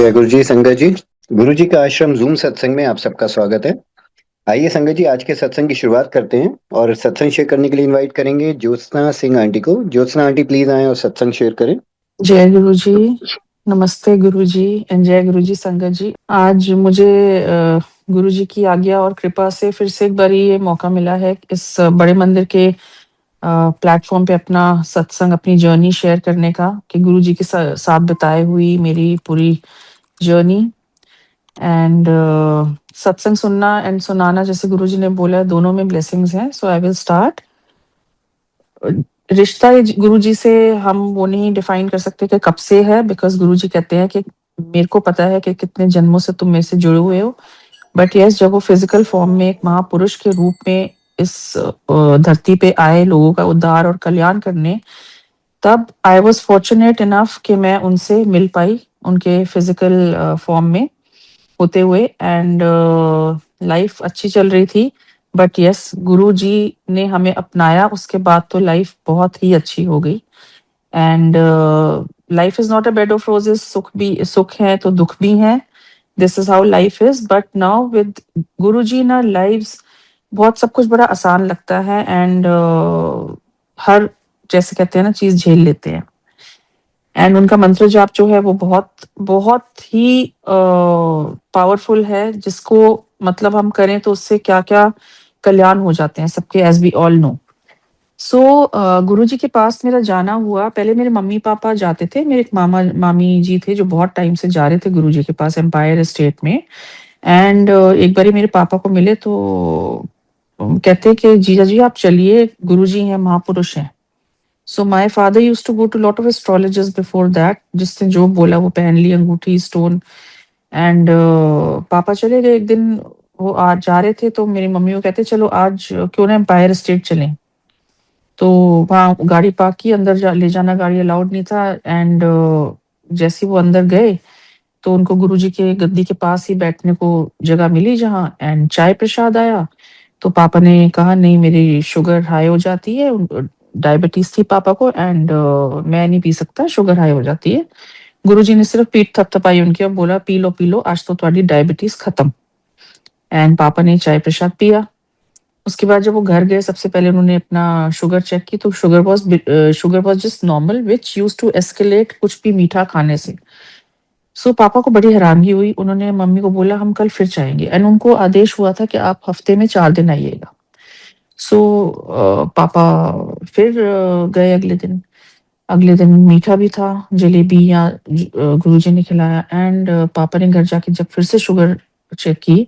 जय गुरु जी संगत जी। गुरु जी का आश्रम जूम सत्संग में आप सबका स्वागत है। आइए संगत जी, आज के सत्संग की शुरुआत करते हैं और सत्संग शेयर करने के लिए इनवाइट करेंगे ज्योत्सना सिंह आंटी को। ज्योत्सना आंटी प्लीज आएं और सत्संग शेयर करें। जय गुरु जी। नमस्ते गुरु जी एंड जय गुरु जी संगत जी। आज मुझे गुरु जी की आज्ञा और कृपा से फिर से एक बार ये मौका मिला है इस बड़े मंदिर के प्लेटफॉर्म पे अपना सत्संग, अपनी जर्नी शेयर करने का, कि गुरु जी के साथ बिताए हुई मेरी पूरी जर्नी एंड सत्संग सुनना एंड सुनाना, जैसे गुरु जी ने बोला है, दोनों में ब्लेसिंग्स हैं। So I will start. रिश्ता गुरु जी से हम वो नहीं डिफाइन कर सकते कि कब से है, बिकॉज गुरु जी कहते हैं कि मेरे को पता है कि कितने जन्मों से तुम मेरे से जुड़े हुए हो। बट यस, जब वो फिजिकल फॉर्म में एक महापुरुष के रूप में इस धरती पे आए लोगों का उद्धार और कल्याण करने, तब आई वॉज फॉर्चुनेट इनफ कि मैं उनसे मिल पाई उनके फिजिकल फॉर्म में होते हुए। एंड लाइफ अच्छी चल रही थी। बट यस, गुरु जी ने हमें अपनाया, उसके बाद तो लाइफ बहुत ही अच्छी हो गई। And life is not a bed of roses. सुख है तो दुख भी है। This is how life is. But now with Guru ji in our lives बहुत सब कुछ बड़ा आसान लगता है। एंड हर, जैसे कहते हैं ना, चीज झेल लेते हैं। एंड उनका मंत्र जाप जो है वो बहुत बहुत ही पावरफुल है, जिसको मतलब हम करें तो उससे क्या क्या कल्याण हो जाते हैं सबके, एज वी ऑल नो। सो गुरु जी के पास मेरा जाना हुआ। पहले मेरे मम्मी पापा जाते थे, मेरे एक मामा मामी जी थे जो बहुत टाइम से जा रहे थे गुरु जी के पास, एम्पायर स्टेट में। एंड एक बारी मेरे पापा को मिले तो कहते कि जीजा जी आप चलिए, गुरु जी हैं, महापुरुष हैं। So my father used to go to lot of astrologers before that, जिसने जो बोला वो पहन ली, अंगूठी, स्टोन। एंड पापा चले गए एक दिन। वो आज जा रहे थे तो मेरी मम्मी को कहते चलो आज क्यों ना एम्पायर स्टेट चलें। तो वहाँ गाड़ी पार्क की, अंदर ले जाना गाड़ी अलाउड नहीं था। एंड जैसे ही वो अंदर गए तो उनको गुरुजी के गद्दी के पास ही बैठने को जगह मिली जहाँ, एंड चाय प्रसाद आया। तो पापा ने कहा नहीं, मेरी शुगर हाई हो जाती है। डायबिटीज थी पापा को, एंड मैं नहीं पी सकता, शुगर हाई हो जाती है। गुरुजी ने सिर्फ पीठ थपथपाई उनकी और बोला पी लो, आज तो तुम्हारी डायबिटीज खत्म। एंड पापा ने चाय प्रसाद पिया। उसके बाद जब वो घर गए, सबसे पहले उन्होंने अपना शुगर चेक की तो sugar was just normal, which use to escalate कुछ भी मीठा खाने से। सो पापा को बड़ी हैरानगी हुई। उन्होंने मम्मी को बोला हम कल फिर जाएंगे, एंड उनको आदेश हुआ था कि आप हफ्ते में 4 दिन आइएगा। सो पापा फिर गए अगले दिन। अगले दिन मीठा भी था, जलेबी या गुरुजी ने खिलाया। एंड पापा ने घर जाके जब फिर से शुगर चेक की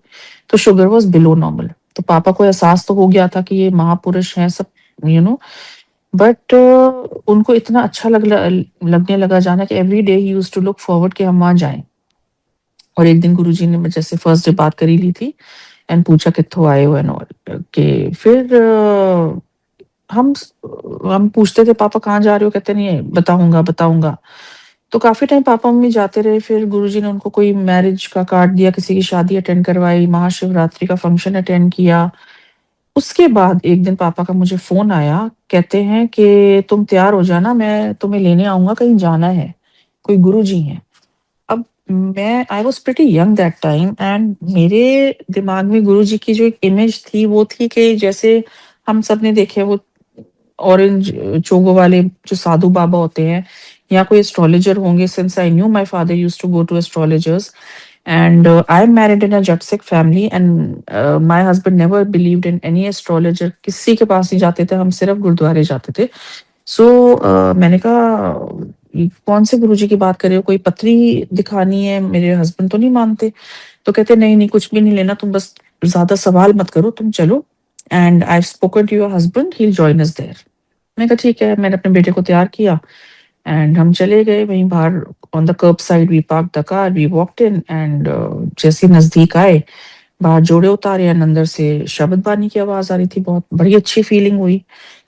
तो शुगर वॉज बिलो नॉर्मल। तो पापा को एहसास तो हो गया था कि ये महापुरुष हैं सब, यू नो। बट उनको इतना अच्छा लगने लगा जाना कि एवरी डे ही यूज टू लुक फॉरवर्ड कि हम वहां जाएं। और एक दिन गुरुजी ने जैसे फर्स्ट डे बात करी ली थी एंड पूछा कित्थों आए हो एंड ऑल, के फिर हम हम पूछते थे पापा कहाँ जा रहे हो, कहते नहीं बताऊंगा बताऊंगा। तो काफी टाइम पापा मम्मी जाते रहे। फिर गुरुजी ने उनको कोई मैरिज का कार्ड दिया, किसी की शादी अटेंड करवाई, महाशिवरात्रि का फंक्शन अटेंड किया। उसके बाद एक दिन पापा का मुझे फोन आया, कहते हैं कि तुम तैयार हो जाना, मैं तुम्हें लेने आऊंगा, कहीं जाना है, कोई गुरुजी हैं। अब मैं I was pretty young that time, and मेरे दिमाग में गुरुजी की जो एक इमेज थी वो थी कि जैसे हम सब ने देखे वो ऑरेंज चोगो वाले जो साधु बाबा होते हैं, या कोई एस्ट्रोलॉजर होंगे। Since I knew my father used to go to astrologers, and I am married in a Jat Sikh family, and my husband never believed in any astrologer. किसी के पास नहीं जाते थे, हम सिर्फ गुरुद्वारे जाते थे। सो मैंने कहा ये कौन से गुरुजी की बात कर रहे हो, कोई पत्री दिखानी है, मेरे हस्बैंड तो नहीं मानते। तो कहते नहीं नहीं, कुछ भी नहीं लेना, तुम बस ज्यादा सवाल मत करो, तुम चलो, and I spoken to your husband, he will join us there. मैंने कहा ठीक है। मैंने अपने बेटे को तैयार किया एंड हम चले गए वहीं बाहर। On the kerb side we park the car, we walked in, and जैसे ही नजदीक आए, बाहर जोड़े उतारे एंड अंदर से शब्द बानी की आवाज आ रही थी। बहुत बड़ी अच्छी फीलिंग हुई।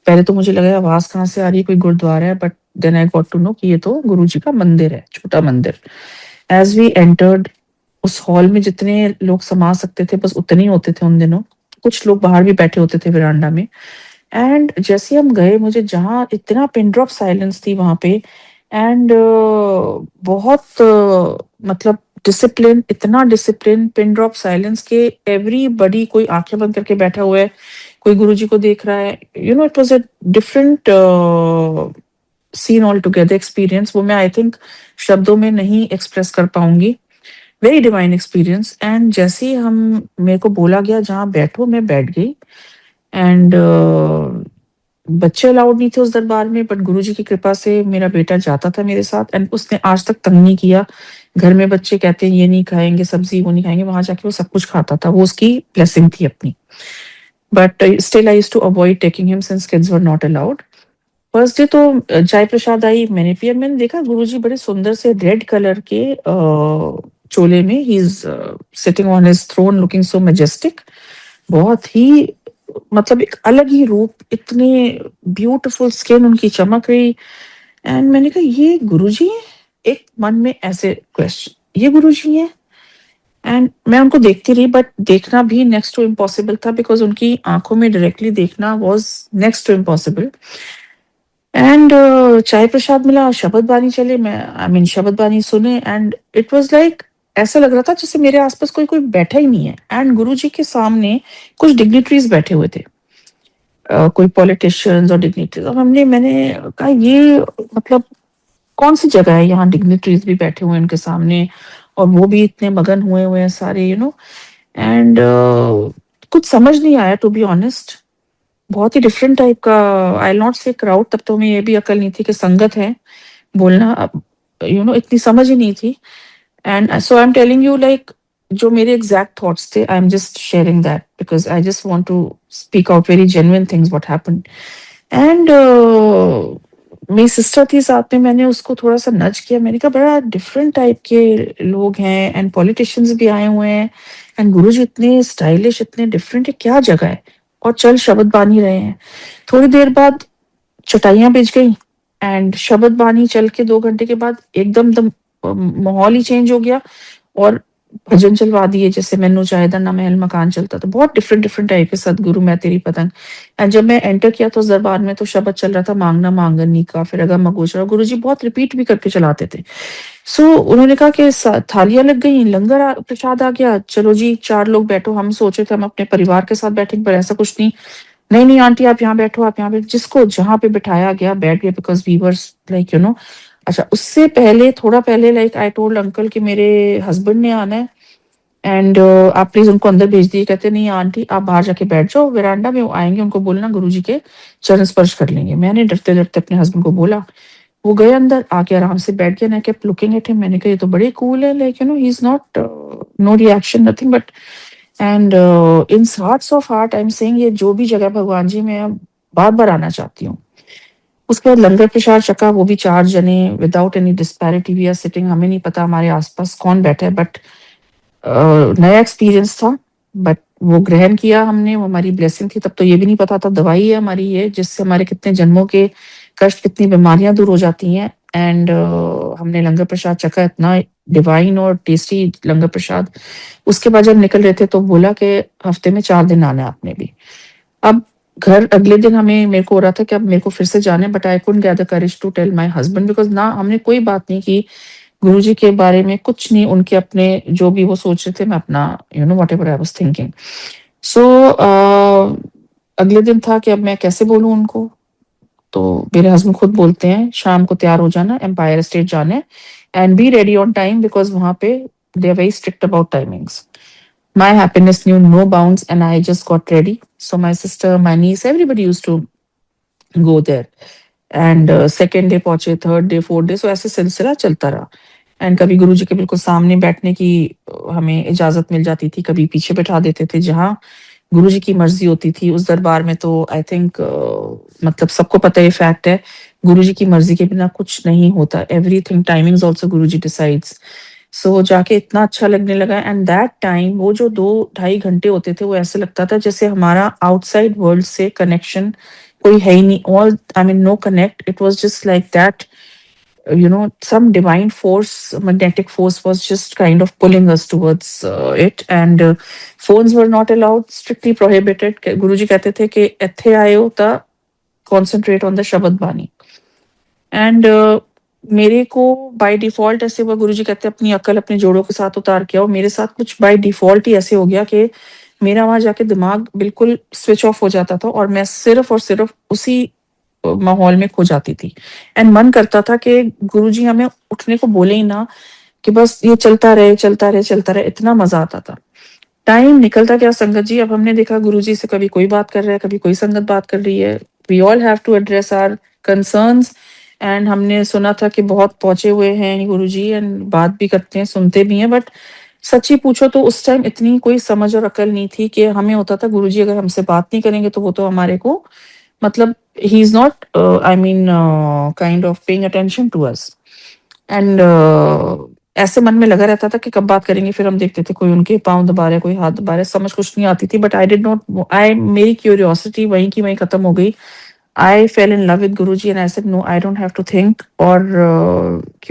पहले तो मुझे लगा आवाज कहाँ से आ रही है, कोई गुरुद्वारा है, but then I got to know कि ये तो गुरु जी का मंदिर है, छोटा मंदिर। एज वी एंटर्ड, उस हॉल में जितने लोग समा सकते थे बस उतने ही होते थे उन दिनों। कुछ लोग बाहर भी बैठे होते थे वरांडा में। एंड जैसे हम गए, मुझे जहाँ इतना पिन ड्रॉप साइलेंस थी वहां पे, एंड बहुत मतलब डिसिप्लिन, इतना डिसिप्लिन, पिन ड्रॉप साइलेंस के एवरीबडी, कोई आंखें बंद करके बैठा हुआ है, कोई गुरुजी को देख रहा है, you know, it was a different seen all together experience. वो मैं आई थिंक शब्दों में नहीं एक्सप्रेस कर पाऊंगी। Very divine experience. एंड जैसे ही हम, मेरे को बोला गया जहाँ बैठो, मैं बैठ गई। एंड बच्चे अलाउड नहीं थे उस दरबार में, बट गुरुजी की कृपा से मेरा बेटा जाता था मेरे साथ, एंड उसने आज तक तंग नहीं किया। घर में बच्चे कहते हैं ये नहीं खाएंगे सब्जी, वो नहीं खाएंगे, वहां जाके वो सब कुछ खाता था, वो उसकी ब्लेसिंग थी अपनी। But still I used to avoid taking him since kids were not allowed. First day तो चाय प्रसाद आई, मैंने पिया, मैंने देखा गुरुजी बड़े सुंदर से रेड कलर के चोले में, he is sitting on his throne looking so majestic. बहुत ही मतलब एक अलग ही रूप, इतने ब्यूटीफुल स्किन उनकी चमक रही। एंड मैंने कहा ये गुरुजी है, एक मन में ऐसे क्वेश्चन, ये गुरुजी है। एंड मैं उनको देखती रही, बट देखना भी नेक्स्ट टू इम्पॉसिबल था, बिकॉज उनकी आंखों में डायरेक्टली देखना was next to impossible. And चाय प्रसाद मिला, शबद बानी चले, मैं आई मीन शबद बानी सुने, एंड इट वाज लाइक ऐसा लग रहा था जैसे मेरे आसपास कोई कोई बैठा ही नहीं है। एंड गुरुजी के सामने कुछ डिग्निटरीज बैठे हुए थे, कोई पॉलिटिशियंस और डिग्निटरीज। और मैंने कहा ये मतलब कौन सी जगह है, यहाँ डिग्निटरीज भी बैठे हुए हैं उनके सामने, और वो भी इतने मगन हुए हुए हैं सारे, यू नो। एंड कुछ समझ नहीं आया टू बी ऑनेस्ट। बहुत ही डिफरेंट टाइप का, आई नॉट से क्राउड, तब तो हमें ये भी अकल नहीं थी कि संगत है बोलना, यू नो, इतनी समझ ही नहीं थी। And so I am telling you like, जो मेरे एग्जैक्ट थॉट्स थे, I am just sharing that because I just want to speak out very genuine things what happened. And मेरी सिस्टर थी साथ में, मैंने उसको थोड़ा सा नज किया, मैंने कहा बड़ा डिफरेंट टाइप के लोग हैं, एंड पॉलिटिशियंस भी आए हुए हैं, एंड गुरुजी इतने स्टाइलिश, इतने डिफरेंट है, क्या जगह है। और चल शब्द बान ही रहे हैं। थोड़ी देर बाद चटाइयां बिछ गई, एंड शब्द बानी चल के 2 घंटे के बाद एकदम दम माहौल ही चेंज हो गया, और भजन चलवा दिए, जैसे मैनू चाहेदा ना महल मकान चलता था, बहुत डिफरेंट डिफरेंट टाइप के सदगुरु मैं तेरी पतंग। एंड जब मैं एंटर किया तो उस दरबार में तो शब्द चल रहा था, मांगना मांगनी का, फिर अगम अगोचर, और गुरुजी बहुत रिपीट भी करके चलाते थे। सो उन्होंने कहा कि थालियां लग गई, लंगर प्रसाद आ गया, चलो जी 4 लोग बैठो। हम सोचे थे हम अपने परिवार के साथ बैठेंगे, पर ऐसा कुछ नहीं। नहीं नहीं आंटी आप यहाँ बैठो, आप यहाँ बैठो, जिसको जहाँ पे बिठाया गया बैठ गए, because we were like, you know. अच्छा, उससे पहले, थोड़ा पहले, लाइक आई टोल्ड अंकल कि मेरे हस्बैंड ने आना है, एंड आप प्लीज उनको अंदर भेज दिए। कहते नहीं आंटी आप बाहर जाके बैठ जाओ वेरांडा में, वो आएंगे, उनको बोलना गुरुजी के चरण स्पर्श कर लेंगे। मैंने डरते डरते अपने हस्बैंड को बोला, वो गए अंदर, आके आराम से बैठ गया। I kept looking at him, मैंने कहा ये तो बड़े कूल है, like you know, he is not, no reaction nothing, but and in hearts of heart I am saying ये जो भी जगह भगवान जी, मैं बार बार आना चाहती हूँ। उसके बाद लंगर प्रसाद चका, वो भी 4 जने, without any disparity we are sitting, हमें नहीं पता हमारे आसपास कौन बैठा है, बट नया एक्सपीरियंस था। बट वो ग्रहण किया हमने, वो हमारी ब्लेसिंग थी। तब तो ये भी नहीं पता था दवाई है हमारी ये, जिससे हमारे कितने जन्मों के कष्ट, कितनी बीमारियां दूर हो जाती हैं। एंड हमने लंगर प्रसाद चखा, इतना डिवाइन और टेस्टी लंगर प्रसाद। उसके बाद जब निकल रहे थे तो बोला कि हफ्ते में 4 दिन आना है आपने भी। अब घर अगले दिन हमें, मेरे को हो रहा था कि अब मेरे को फिर से जाना है, but I couldn't get the courage to tell my husband, because ना हमने कोई बात नहीं की गुरुजी के बारे में, कुछ नहीं, उनके अपने जो भी वो सोच रहे थे, मैं अपना, you know, whatever I was thinking. So अगले दिन था कि अब मैं कैसे बोलूं उनको। तो मेरे हस्बैंड खुद बोलते हैं शाम को तैयार हो जाना, एम्पायर स्टेट जाना है, and be ready on time, because वहां पे they are very strict about timings. My happiness knew no bounds, and I just got ready. So my sister, my niece, everybody used to go there. And second day पहुंचे, third day, fourth day, सो ऐसे सिलसिला चलता रहा। And कभी गुरुजी के बिल्कुल सामने बैठने की हमें इजाजत मिल जाती थी, कभी पीछे बैठा देते थे, जहाँ गुरुजी की मर्जी होती थी। उस दरबार में तो आई थिंक मतलब सबको पता है, फैक्ट है, गुरुजी की मर्जी के बिना कुछ नहीं होता, एवरीथिंग टाइमिंग्स आल्सो गुरुजी डिसाइड्स। सो जाके इतना अच्छा लगने लगा। एंड दैट टाइम, वो जो 2 ढाई घंटे होते थे, वो ऐसे लगता था जैसे हमारा आउटसाइड वर्ल्ड से कनेक्शन कोई है ही नहीं, all I mean no connect, it was just like that, you know, some divine force, magnetic force was just kind of pulling us towards it. And phones were not allowed, strictly prohibited. Guruji कहते थे कि ਇੱਥੇ ਆਇਓ ਤਾਂ concentrate on the शब्द बानी। And मेरे को बाय डिफ़ॉल्ट ऐसे हुआ, गुरुजी कहते हैं अपनी अक्ल अपने जोड़ों के साथ उतार के आओ, मेरे साथ कुछ बाय डिफ़ॉल्ट ही ऐसे हो गया कि मेरा वहाँ जाके दिमाग बिल्कुल स्विच ऑफ हो जाता था और मैं सिर्फ़ और सिर्फ़ उसी माहौल में खो जाती थी। एंड मन करता था कि गुरुजी हमें उठने को बोले ही ना, कि बस ये चलता रहे, चलता रहे, चलता रहे, इतना मज़ा आता था। टाइम निकलता गया संगत जी, अब हमने देखा गुरुजी से कभी कोई बात कर रहा है, कभी कोई संगत बात कर रही है। We all have to address our concerns and हमने सुना था कि बहुत पहुँचे हुए हैं गुरुजी एंड बात भी करते हैं, सुनते भी हैं, बट सच्ची पूछो तो उस टाइम इतनी कोई समझ और अकल नहीं थी कि हमें होता था गुरुजी अगर हमसे बात नहीं करेंगे तो वो तो हमारे को मतलब he is not I mean kind of paying attention to us. And ऐसे मन में लगा रहता था कि कब बात करेंगे, फिर हम देखते थे कोई उनके पाँव दबा रहा है, कोई हाथ दबा रहा है, समझ कुछ नहीं आती थी, but I did not I मेरी क्यूरियोसिटी वहीं की वहीं खत्म हो गई। I fell in love with Guruji and I said no, I don't have to think और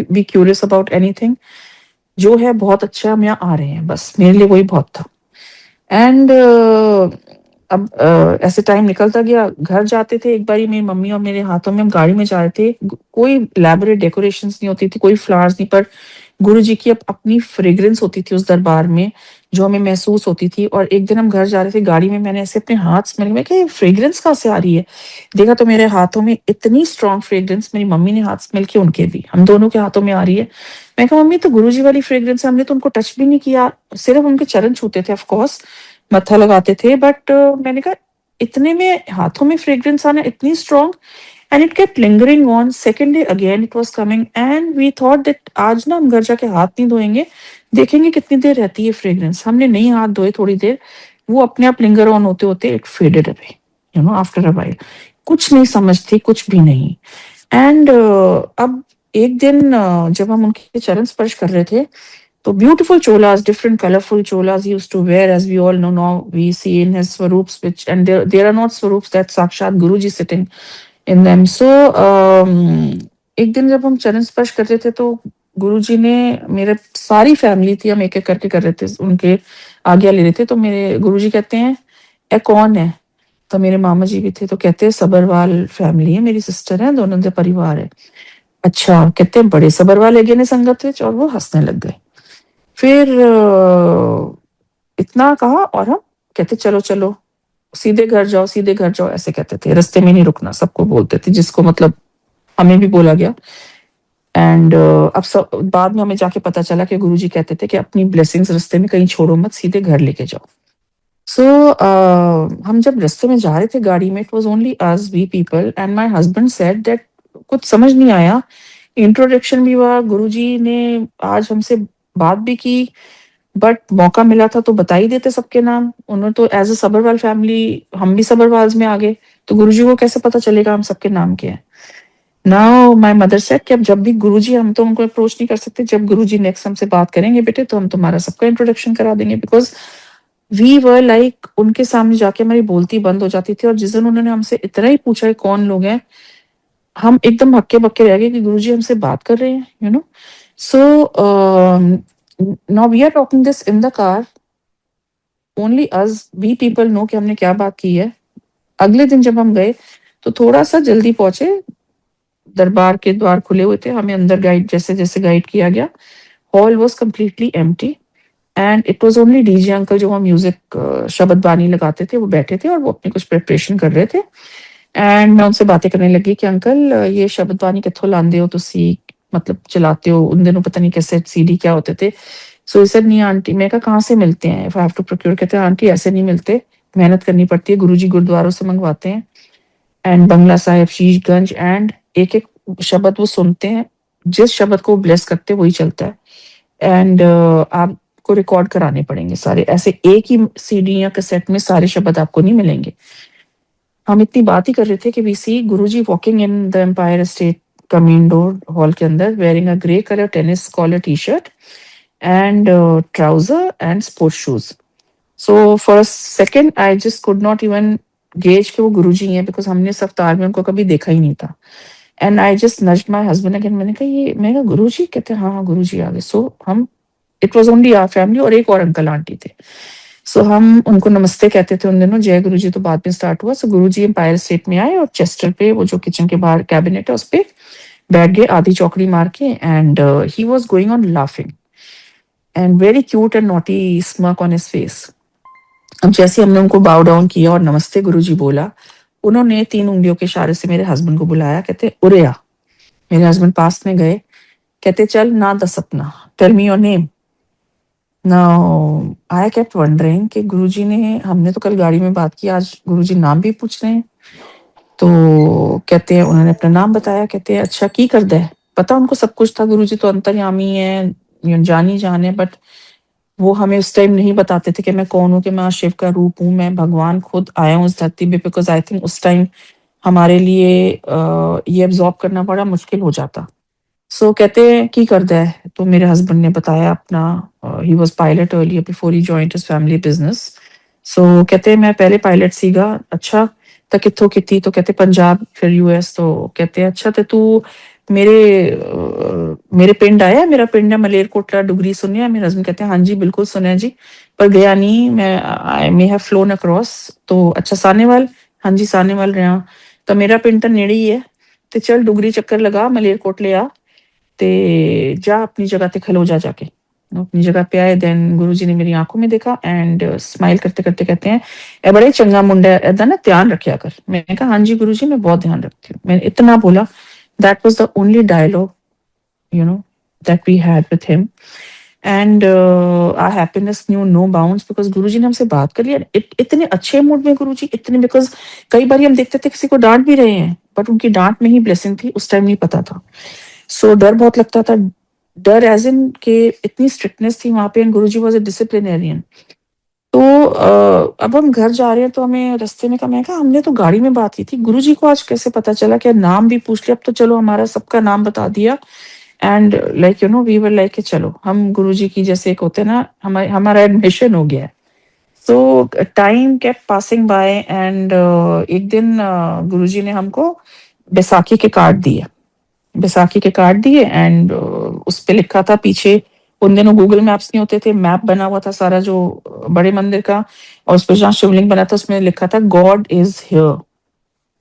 बी क्यूरियस अबाउट एनीथिंग, जो है बहुत अच्छा है, हम यहाँ आ रहे हैं, बस मेरे लिए वही बहुत था। एंड अब ऐसे टाइम निकलता गया, घर जाते थे, एक बारी मेरी मम्मी और मेरे हाथों में हम गाड़ी में जा रहे थे, कोई इलेबोरेट डेकोरेशंस नहीं होती थी, कोई फ्लावर्स नहीं, पर गुरुजी की अपनी फ्रेग्रेंस होती थी उस दरबार में, जो हमें महसूस होती थी। और एक दिन हम घर जा रहे थे, गाड़ी में मैंने ऐसे अपने हाथ स्मेल, मैं क्या ये फ्रेग्रेंस कहाँ से आ रही है, देखा तो मेरे हाथों में इतनी स्ट्रॉन्ग फ्रेग्रेंस, मेरी मम्मी ने हाथ स्मेल किया, उनके भी, हम दोनों के हाथों में आ रही है। मैं कहा मम्मी तो गुरुजी वाली फ्रेग्रेंस है, हमने तो उनको टच भी नहीं किया, सिर्फ उनके चरण छूते थे, ऑफ कोर्स मत्था लगाते थे, बट मैंने कहा इतने में हाथों में फ्रेग्रेंस आना इतनी strong, and it kept lingering on, second day again it was coming and we thought that आज ना हम घर जाके हाथ नहीं धोएंगे, देखेंगे कितनी देर रहती है फ्रेग्रेंस। हमने नहीं हाथ धोए थोड़ी देर, वो अपने आप लिंगर ऑन होते होते it faded away, you know after a while. कुछ नहीं समझ थी, कुछ भी नहीं। एंड अब एक दिन जब हम उनके चरण स्पर्श कर रहे थे, so beautiful cholas, different colorful cholas he used to wear, as we all know now. We see in his swarups, which and there are not swarups that Sakshat Guruji sitting in them. So एक दिन जब हम चरण स्पर्श कर रहे थे तो गुरुजी ने, मेरे सारी फैमिली थी, हम एक एक करके कर रहे थे, उनके आज्ञा ले रहे थे, तो मेरे गुरुजी कहते हैं ए कौन है, तो मेरे मामा जी भी थे, तो कहते हैं सबरवाल फैमिली है, मेरी सिस्टर है, दोनों के परिवार है। अच्छा, कहते हैं बड़े सबरवाल है ने संगत विच, और वो हंसने लग गए। फिर इतना कहा और हम कहते चलो चलो सीधे घर जाओ, सीधे घर जाओ, ऐसे कहते थे, रास्ते में नहीं रुकना, सबको बोलते थे, जिसको मतलब हमें भी बोला गया। एंड अब सब बाद में हमें जाके पता चला कि गुरुजी कहते थे कि अपनी ब्लेसिंग्स रास्ते में कहीं छोड़ो मत, सीधे घर लेके जाओ। सो हम जब रास्ते में जा रहे थे गाड़ी में, it was only us we people and my husband said that कुछ समझ नहीं आया, इंट्रोडक्शन भी हुआ, गुरुजी ने आज हमसे बात भी की, बट मौका मिला था तो बता ही देते सबके नाम, उन्होंने तो एज अ सबरवाल फैमिली, हम भी सबरवाल्स में आ गए, तो गुरुजी को कैसे पता चलेगा हम सबके नाम क्या है। नाउ माय मदर सेड कि अब जब भी गुरुजी, हम तो उनको अप्रोच नहीं कर सकते, जब गुरुजी नेक्स्ट हमसे बात करेंगे बेटे तो हम तुम्हारा सबका इंट्रोडक्शन करा देंगे, बिकॉज वी वर लाइक उनके सामने जाके हमारी बोलती बंद हो जाती थी, और जिस दिन उन्होंने हमसे इतना ही पूछा है कौन लोग हैं, हम एकदम हक्के बक्के रह गए कि गुरुजी हमसे बात कर रहे हैं, you know. So now we are talking this in the car, only us we people know कि हमने क्या बात की है। अगले दिन जब हम गए तो थोड़ा सा जल्दी पहुंचे, दरबार के द्वार खुले हुए थे, हमें अंदर गाइड जैसे जैसे गाइड किया गया, hall was completely empty and it was only DJ uncle जो वहाँ म्यूजिक शब्द बानी लगाते थे, वो बैठे थे और वो अपनी कुछ प्रिपरेशन कर रहे थे। एंड मैं उनसे बातें करने लगी कि अंकल ये शब्द बानी कित्थों लांदे हो तुसी, मतलब चलाते हो, उन दिनों पता नहीं कैसे सीडी क्या होते थे। सो ही सेड नहीं आंटी, मैं कहा कहाँ से मिलते हैं, if I have to procure, कहते हैं आंटी ऐसे नहीं मिलते, मेहनत करनी पड़ती है, गुरुजी गुरुद्वारों से मंगवाते हैं, एंड बंगला साहिब, शीशगंज, एंड एक एक शब्द वो सुनते हैं, जिस शब्द को ब्लेस करते हैं वही चलता है। एंड आपको रिकॉर्ड कराने पड़ेंगे सारे, ऐसे एक ही सीडी या कैसेट में सारे शब्द आपको नहीं मिलेंगे। हम इतनी बात ही कर रहे थे कि we see Guruji walking in the Empire State community hall के अंदर, wearing a grey colour tennis collar T shirt and trouser and sports shoes. So for a second I just could not even gauge कि वो गुरुजी हैं, because हमने इस अवतार में उनको कभी देखा ही नहीं था। And I just nudged my husband again, मैंने कहा ये, मैंने कहा गुरुजी, कहते हैं हाँ हाँ गुरुजी आ गए। सो हम, it was only our family और एक और अंकल आंटी थे। सो हम उनको नमस्ते कहते थे उन दिनों, जय गुरुजी तो बाद में स्टार्ट हुआ। सो गुरुजी एम्पायर स्टेट में आए और चेस्टर पे, वो जो किचन के बाहर कैबिनेट है उस पे बैठ गए आधी चौकड़ी मार के, and he was going on laughing and very cute and naughty smirk on his face. अब जैसे हमने उनको बाउ डाउन किया और नमस्ते गुरुजी बोला, उन्होंने 3 उंगलियों के इशारे से मेरे हस्बैंड को बुलाया, कहते उरे आ। मेरे हस्बैंड पास में गए, कहते चल ना दस अपना, tell me your name. Now I kept wondering कि गुरुजी ने, हमने तो कल गाड़ी में बात की, आज गुरुजी नाम भी पूछ रहे हैं। तो कहते हैं, उन्होंने अपना नाम बताया, कहते हैं अच्छा की कर दे। पता उनको सब कुछ था, गुरुजी तो अंतर्यामी है, जानी जान है, बट वो हमें उस टाइम नहीं बताते थे कि मैं कौन हूँ, कि मैं शिव का रूप हूँ, मैं भगवान खुद आया हूँ इस धरती पे, बिकॉज आई थिंक उस टाइम हमारे लिए ये एब्जॉर्ब करना बड़ा मुश्किल हो जाता। सो कहते हैं की करदा है, तो मेरे हस्बैंड ने बताया अपना, he was pilot earlier before he joined his family business. So कहते हैं मैं पहले पायलट सीगा। अच्छा तो कित्थों कीती, तो कहते पंजाब फिर यूएस। तो कहते हैं अच्छा तो तू मेरे मेरे पिंड आया, मेरा पिंड है मलेरकोटला डुगरी, सुनिया? मेरे हस्बैंड कहते हैं हाँ जी बिल्कुल सुनिया जी, पर गया नहीं मैं, आई मे हैव फ्लोन अक्रॉस। तो अच्छा सानेवाल, हाँ जी सानेवाल रहा, तो मेरा पिंड तो नेड़े ही है, ते चल डुगरी चक्कर लगा मलेरकोटले आ, ते जा अपनी जगह ते खलो जा जाके। अपनी जगह पे आए, देन गुरुजी ने मेरी आंखों में देखा एंड स्माइल करते करते कहते हैं ए बड़े चंगा मुंडा है, ऐदा ना ध्यान रखा कर। मैंने कहा हाँ जी गुरुजी मैं बहुत ध्यान रखती हूँ, मैंने इतना बोला। That was the only dialogue you know that we had with him, and our happiness knew no bounds because गुरुजी ने हमसे बात कर लिया। इतने अच्छे मूड में गुरुजी, इतने, बिकॉज कई बार हम देखते थे किसी को डांट भी रहे हैं, बट उनकी डांट में ही ब्लेसिंग थी, उस टाइम नहीं पता था। सो डर बहुत लगता था, डर एज इन के इतनी स्ट्रिक्टनेस थी वहां पे, and Guruji was a disciplinarian. तो अब हम घर जा रहे हैं, तो हमें रास्ते में कहा, मैं कहा हमने तो गाड़ी में बात की थी, गुरुजी को आज कैसे पता चला? क्या नाम भी पूछ लिया, अब तो चलो हमारा सबका नाम बता दिया, and like we were like चलो हम गुरुजी की, जैसे एक होते हैं ना, हमारा एडमिशन हो गया है। सो time kept passing by, and एक दिन गुरुजी ने हमको बैसाखी के कार्ड दिए, बैसाखी के कार्ड दिए, एंड उस पे लिखा था पीछे, उन दिनों गूगल मैप्स नहीं होते थे, मैप बना हुआ था सारा जो बड़े मंदिर का, और उस पे जहाँ शिवलिंग बना था उसमें लिखा था गॉड इज हियर।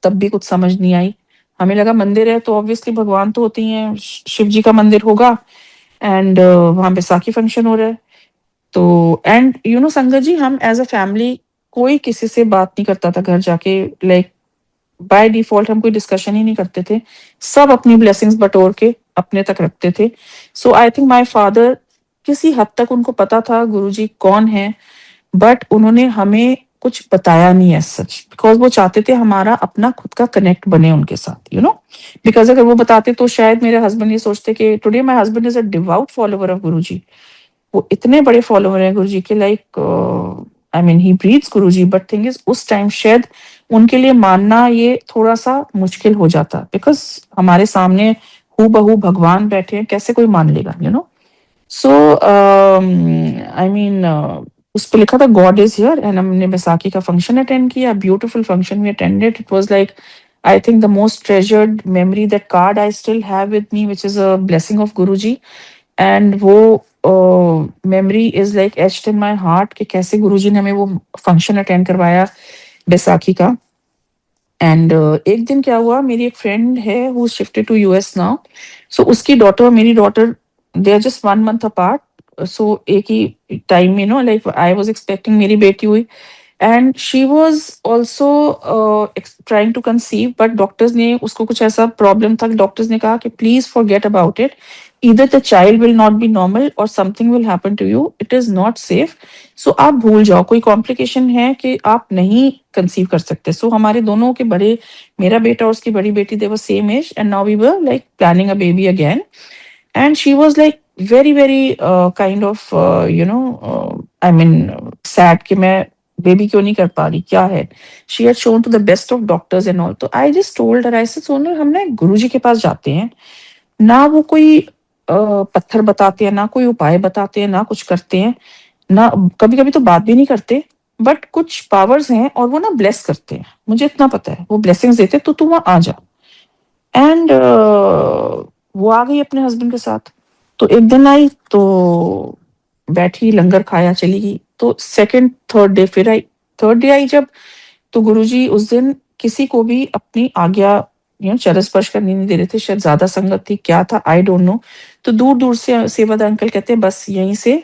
तब भी कुछ समझ नहीं आई, हमें लगा मंदिर है तो ऑब्वियसली भगवान तो होते ही हैं, शिव जी का मंदिर होगा, एंड वहां बैसाखी फंक्शन हो रहा है। तो एंड संगत जी, हम एज अ फैमिली कोई किसी से बात नहीं करता था घर जाके, लाइक बाय डिफॉल्ट हम कोई डिस्कशन ही नहीं करते थे, सब अपनी ब्लेसिंग्स बटोर के अपने तक रखते थे। सो आई थिंक माय फादर, किसी हद तक उनको पता था गुरुजी कौन है, बट उन्होंने हमें कुछ बताया नहीं एज सच, बिकॉज वो चाहते थे हमारा अपना खुद का कनेक्ट बने उनके साथ, बिकॉज अगर वो बताते तो शायद मेरे हस्बैंड ये सोचते कि today my husband is a devout follower of Guruji, वो इतने बड़े फॉलोवर हैं गुरुजी के, like I mean he breathes Guruji, but thing is उस टाइम शायद उनके लिए मानना ये थोड़ा सा मुश्किल हो जाता, बिकॉज हमारे सामने हूबहू भगवान बैठे हैं, कैसे कोई मान लेगा, सो आई मीन उस पे लिखा था गॉड इज हियर, एंड हमने बैसाखी का फंक्शन अटेंड किया, beautiful function we attended, it was like I think the most treasured memory, that card I still have with me, which is a blessing of Guruji, and वो memory is like etched in my heart कि कैसे गुरुजी ने हमें वो function attend करवाया बैसाखी का। And एक दिन क्या हुआ, मेरी एक फ्रेंड है who shifted to US now, so उसकी डॉटर और मेरी daughter, they are just 1 month apart, so एक ही टाइम में, लाइक आई वाज एक्सपेक्टिंग मेरी बेटी हुई, and she was also trying to conceive, but doctors ने, उसको कुछ ऐसा प्रॉब्लम था, डॉक्टर्स ने कहा कि please forget about it, either the child will not be normal or something will happen to you, it is not safe, सो आप भूल जाओ, कोई कॉम्प्लिकेशन है कि आप नहीं कंसीव कर सकते। सो हमारे दोनों के बड़े, मेरा बेटा और उसकी बड़ी बेटी, they were same age, and now we were like planning a baby again, and she was like very very kind of I mean sad कि मैं बेबी क्यों नहीं कर पा रही, क्या है। She had shown to the best of doctors and all, तो I just told her, I said Sonal हम ना गुरुजी के पास जाते हैं, ना वो कोई पत्थर बताते हैं, ना कोई उपाय बताते हैं, ना कुछ करते हैं, ना कभी कभी तो बात भी नहीं करते, बट कुछ पावर्स हैं और वो ना ब्लेस करते हैं, मुझे इतना पता है, वो ब्लेसिंग्स देते हैं, तो तू वहां आ जा। एंड वो आ गई अपने हस्बैंड के साथ, तो एक दिन आई तो बैठी, लंगर खाया, चली गई, तो सेकंड थर्ड डे फिर आई, थर्ड डे आई जब, तो गुरुजी उस दिन किसी को भी अपनी आज्ञा चरण स्पर्श करने नहीं दे रहे थे, शायद ज्यादा संगत थी, क्या था, आई डोंट नो। तो दूर दूर से सेवादार अंकल कहते हैं बस यहीं से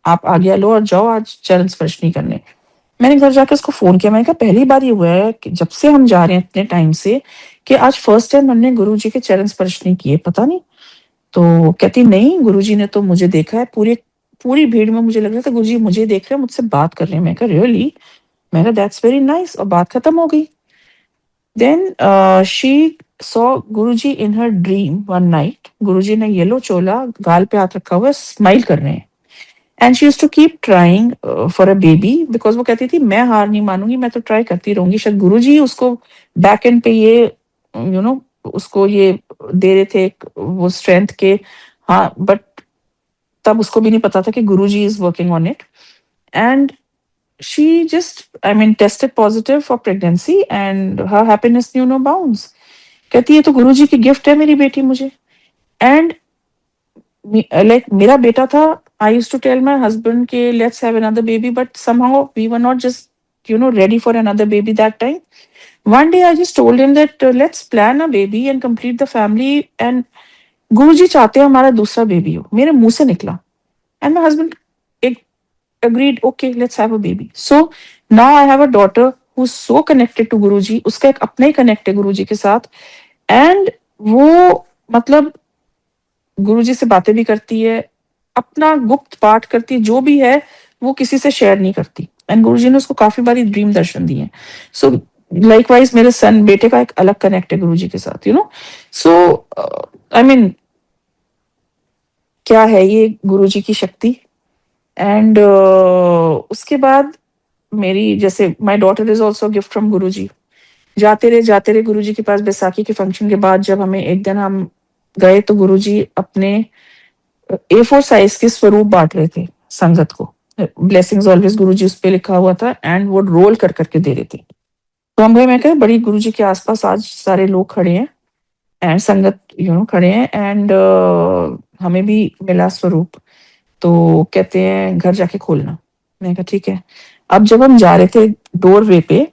आप आज्ञा लो और जाओ, आज चरण स्पर्श नहीं करने। मैंने घर जाकर उसको फोन किया, मैंने कहा पहली बार ये हुआ है कि जब से हम जा रहे हैं इतने टाइम से, कि आज फर्स्ट टाइम हमने गुरु जी के चरण स्पर्श नहीं किए, पता नहीं। तो कहती नहीं, गुरु जी ने तो मुझे देखा है, पूरी पूरी भीड़ में मुझे लग रहा था गुरु जी मुझे देख रहे हैं, मुझसे बात कर रहे हैं। मैं कहा रियली? मैं कहा दैट्स वेरी नाइस, और बात खत्म हो गई। Then she saw Guruji in her dream one night. Guruji ने येलो चोला, गाल पे हाथ रखा हुआ है, स्माइल कर रहे हैं। And she used to keep trying for a baby, because वो कहती थी मैं हार नहीं मानूंगी, मैं तो ट्राई करती रहूंगी। शायद गुरुजी उसको बैक एंड पे ये उसको ये दे रहे थे वो स्ट्रेंथ के। हाँ, बट तब उसको भी नहीं पता था कि Guruji is working on it. And she just, I mean, tested positive for pregnancy and her happiness knew no bounds. कहती है तो गुरुजी की गिफ्ट है मेरी बेटी मुझे। एंड लाइक मेरा बेटा था, I used to tell my husband के let's have another baby, but somehow we were not just ready for another baby that time. One day I just told him that let's plan a baby and complete the family, and गुरुजी चाहते हैं हमारा दूसरा baby हो, मेरे मुंह से निकला। And my husband agreed, okay, let's have a baby. So now I have a daughter who's so connected to गुरुजी, उसका एक अपना ही कनेक्ट है गुरुजी के साथ। एंड वो मतलब गुरुजी से बातें भी करती है, अपना गुप्त पाठ करती है, जो भी है वो किसी से शेयर नहीं करती। एंड गुरुजी ने उसको काफी बारी ड्रीम दर्शन दिए हैं। सो लाइकवाइज मेरे सन बेटे का एक अलग कनेक्ट है गुरुजी के साथ, सो आई मीन क्या है ये गुरुजी की शक्ति। एंड उसके बाद मेरी जैसे my daughter is also gift from Guruji. जाते रहे गुरुजी के पास। बैसाखी के फंक्शन के बाद जब हमें एक दिन हम गए तो गुरुजी अपने A4 साइज के स्वरूप बांट रहे थे संगत को। ब्लेसिंग्स ऑलवेज गुरुजी उस पे लिखा हुआ था, एंड वो रोल कर करके दे रहे थे। तो हम गए, मैं कहा बड़ी गुरुजी के आसपास आज सारे लोग खड़े हैं एंड संगत खड़े हैं, एंड हमें भी मिला स्वरूप। तो कहते हैं घर जाके खोलना। मैंने कहा ठीक है। अब जब हम जा रहे थे डोरवे पे,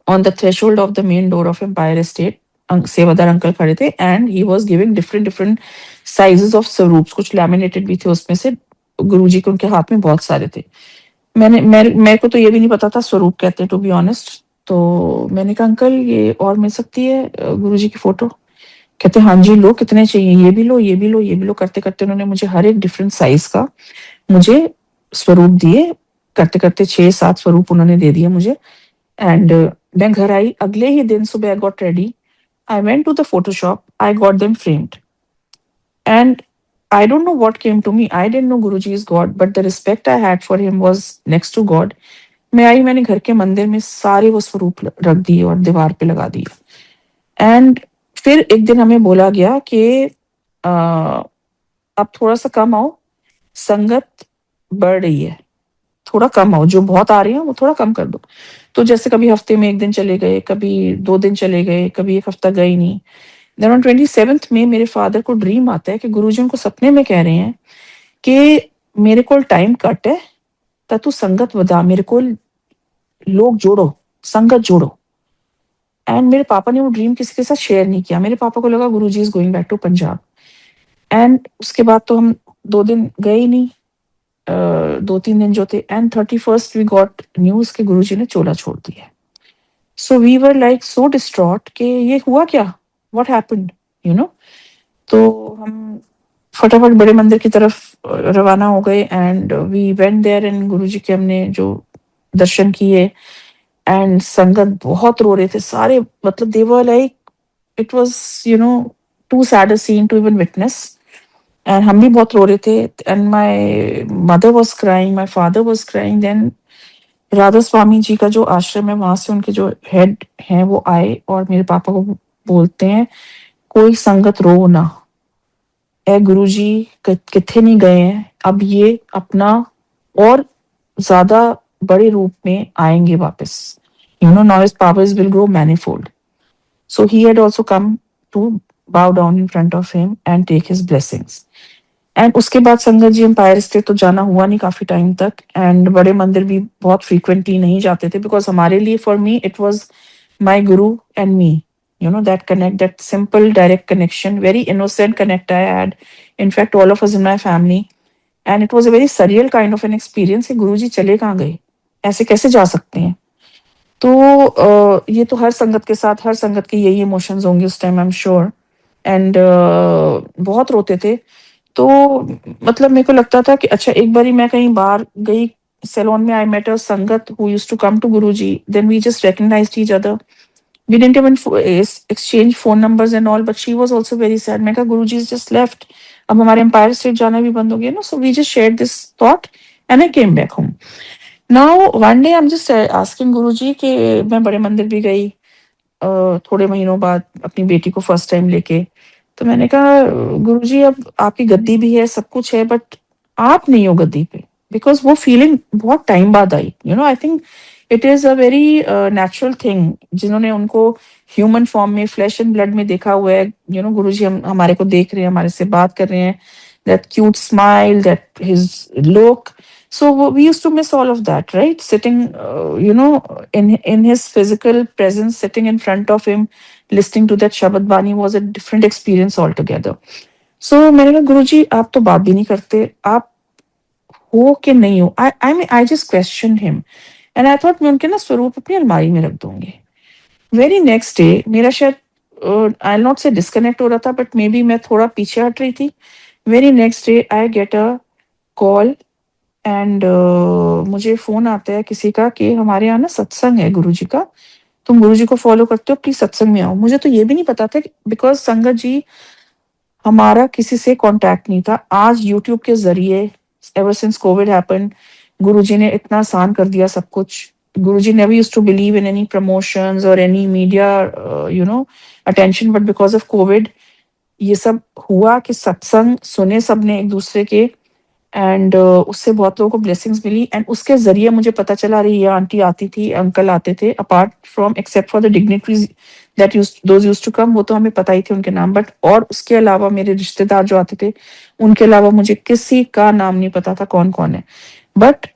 on the threshold of the main door of Empire Estate, सेवादार अंकल खड़े थे, and he was giving different different sizes of स्वरूप्स, कुछ लैमिनेटेड भी थे उसमें से। गुरुजी के उनके हाथ में बहुत सारे थे। मेरे को तो ये भी नहीं पता था स्वरूप कहते हैं, टू बी ऑनेस्ट। तो मैंने कहा अंकल ये और मिल सकती है गुरुजी की फोटो? कहते हाँ जी, लो कितने चाहिए, ये भी लो, ये भी लो, ये भी लो। करते करते उन्होंने मुझे हर एक डिफरेंट साइज का मुझे स्वरूप दिए। करते करते 6-7 स्वरूप उन्होंने दे दिए मुझे। एंड मैं घर आई, अगले ही दिन सुबह I got ready, I went to the photoshop, I got them framed. And I don't know what came to me. I didn't know Guruji is God, but the respect I had for him was next to God. मैं आई, मैंने घर के मंदिर में सारे वो स्वरूप रख दिए और दीवार पे लगा दिए। एंड फिर एक दिन हमें बोला गया कि अब थोड़ा सा कम आओ, संगत बढ़ रही है, थोड़ा कम आओ, जो बहुत आ रही है वो थोड़ा कम कर दो। तो जैसे कभी हफ्ते में 1 दिन चले गए, कभी 2 दिन चले गए, कभी 1 हफ्ता गए ही नहीं। देन ऑन 27th में मेरे फादर को ड्रीम आता है कि गुरुजी उनको सपने में कह रहे हैं कि मेरे को टाइम कट है, ता तू संगत बता, मेरे को लोग जोड़ो, संगत जोड़ो। एंड मेरे पापा ने वो ड्रीम किसी के साथ शेयर नहीं किया। मेरे पापा को लगा Guruji is going back to Punjab. And उसके बाद तो हम 2 दिन गए ही नहीं, 2-3 दिन जो थे। And 31st we got news के गुरुजी ने चोला छोड़ दिया। So we were like so distraught कि ये हुआ क्या, व्हाट हैपेंड, तो हम फटाफट बड़े मंदिर की तरफ रवाना हो गए। And we went there, and Guruji के हमने जो दर्शन किए। एंड संगत बहुत रो रहे थे सारे, मतलब they were like it was too sad a scene to even witness. And हम भी बहुत रो रहे थे। And my mother was crying, my father was crying. Then Radha Swami ji का जो आश्रम है, वहां से उनके जो हेड हैं वो आए और मेरे पापा को बोलते हैं कोई संगत रो ना, ए गुरुजी किथे नहीं गए हैं, अब ये अपना और ज्यादा बड़े रूप में आएंगे वापस। Now his powers will grow manifold. So he had also come to bow down in front of him and take his blessings. And उसके बाद संगत जी एम्पायर स्टेट तो जाना हुआ नहीं काफी टाइम तक। एंड बड़े मंदिर भी बहुत फ्रीक्वेंटली नहीं जाते थे, बिकॉज हमारे लिए, for me it was my guru and me. that connect, that simple direct connection, very innocent connect I had, in fact all of us in my family. And it was a very surreal kind of an experience कि गुरुजी चले कहाँ गए, ऐसे कैसे जा सकते हैं। तो ये तो हर संगत के साथ, हर संगत के यही इमोशंस होंगे उस time, I am sure. And बहुत रोते थे। तो मतलब मेरे को लगता था कि अच्छा, एक बारी मैं कहीं बाहर गई सैलून में, आई met a sangat who used to come to Guruji, then we just recognized each other. We didn't even exchange phone numbers and all, but she was also very sad. मैं कहा गुरुजी is just left, अब हमारे empire State जाना भी बंद हो गया ना, so we just shared this thought and I came back home. Now one day I'm just asking गुरुजी कि मैं बड़े मंदिर भी गई थोड़े महीनों बाद अपनी बेटी को फर्स्ट टाइम लेके। तो मैंने कहा गुरुजी अब आपकी गद्दी भी है, सब कुछ है, बट आप नहीं हो गद्दी पे। बिकॉज़ वो फीलिंग बहुत टाइम बाद आई। I think it is a very natural thing, जिन्होंने उनको ह्यूमन फॉर्म में, फ्लेश एंड ब्लड में देखा हुआ है। गुरुजी हमारे को देख रहे हैं, हमारे से बात कर रहे हैं, that cute smile, that his look. So we used to miss all of that, right? Sitting, in his physical presence, sitting in front of him, listening to that Shabad Bani was a different experience altogether. So मैंने कहा गुरुजी आप तो बात भी नहीं करते, आप हो कि नहीं हो? I mean I just questioned him and I thought मैं उनके ना स्वरूप अपनी अलमारी में रख दूंगी। वेरी नेक्स्ट डे मेरा शायद आई नॉट से डिस्कनेक्ट हो रहा था, बट मे बी मैं थोड़ा पीछे हट रही थी। Very next day I get a call and मुझे फ़ोन आता है किसी का कि हमारे यहाँ ना सत्संग है गुरुजी का, तुम गुरुजी को फ़ॉलो करते हो, प्लीज़ सत्संग में आओ। मुझे तो ये भी नहीं पता था, बिकॉज़ संगत जी हमारा किसी से कॉन्टैक्ट नहीं था। आज यूट्यूब के ज़रिए, ever since Covid happened, Guruji ने इतना आसान कर दिया सब कुछ। Guruji never used to believe in any promotions और any media attention, but because of Covid ये सब हुआ कि सत्संग सुने सबने एक दूसरे के, एंड उससे बहुत लोगों को ब्लेसिंग्स मिली। एंड उसके ज़रिए मुझे पता चला रही ये आंटी आती थी, अंकल आते थे, apart from except for the dignitaries that used to come, वो तो हमें पता ही थे उनके नाम, बट और उसके अलावा मेरे रिश्तेदार जो आते थे, उनके अलावा मुझे किसी का नाम नहीं पता था कौन कौन है। बट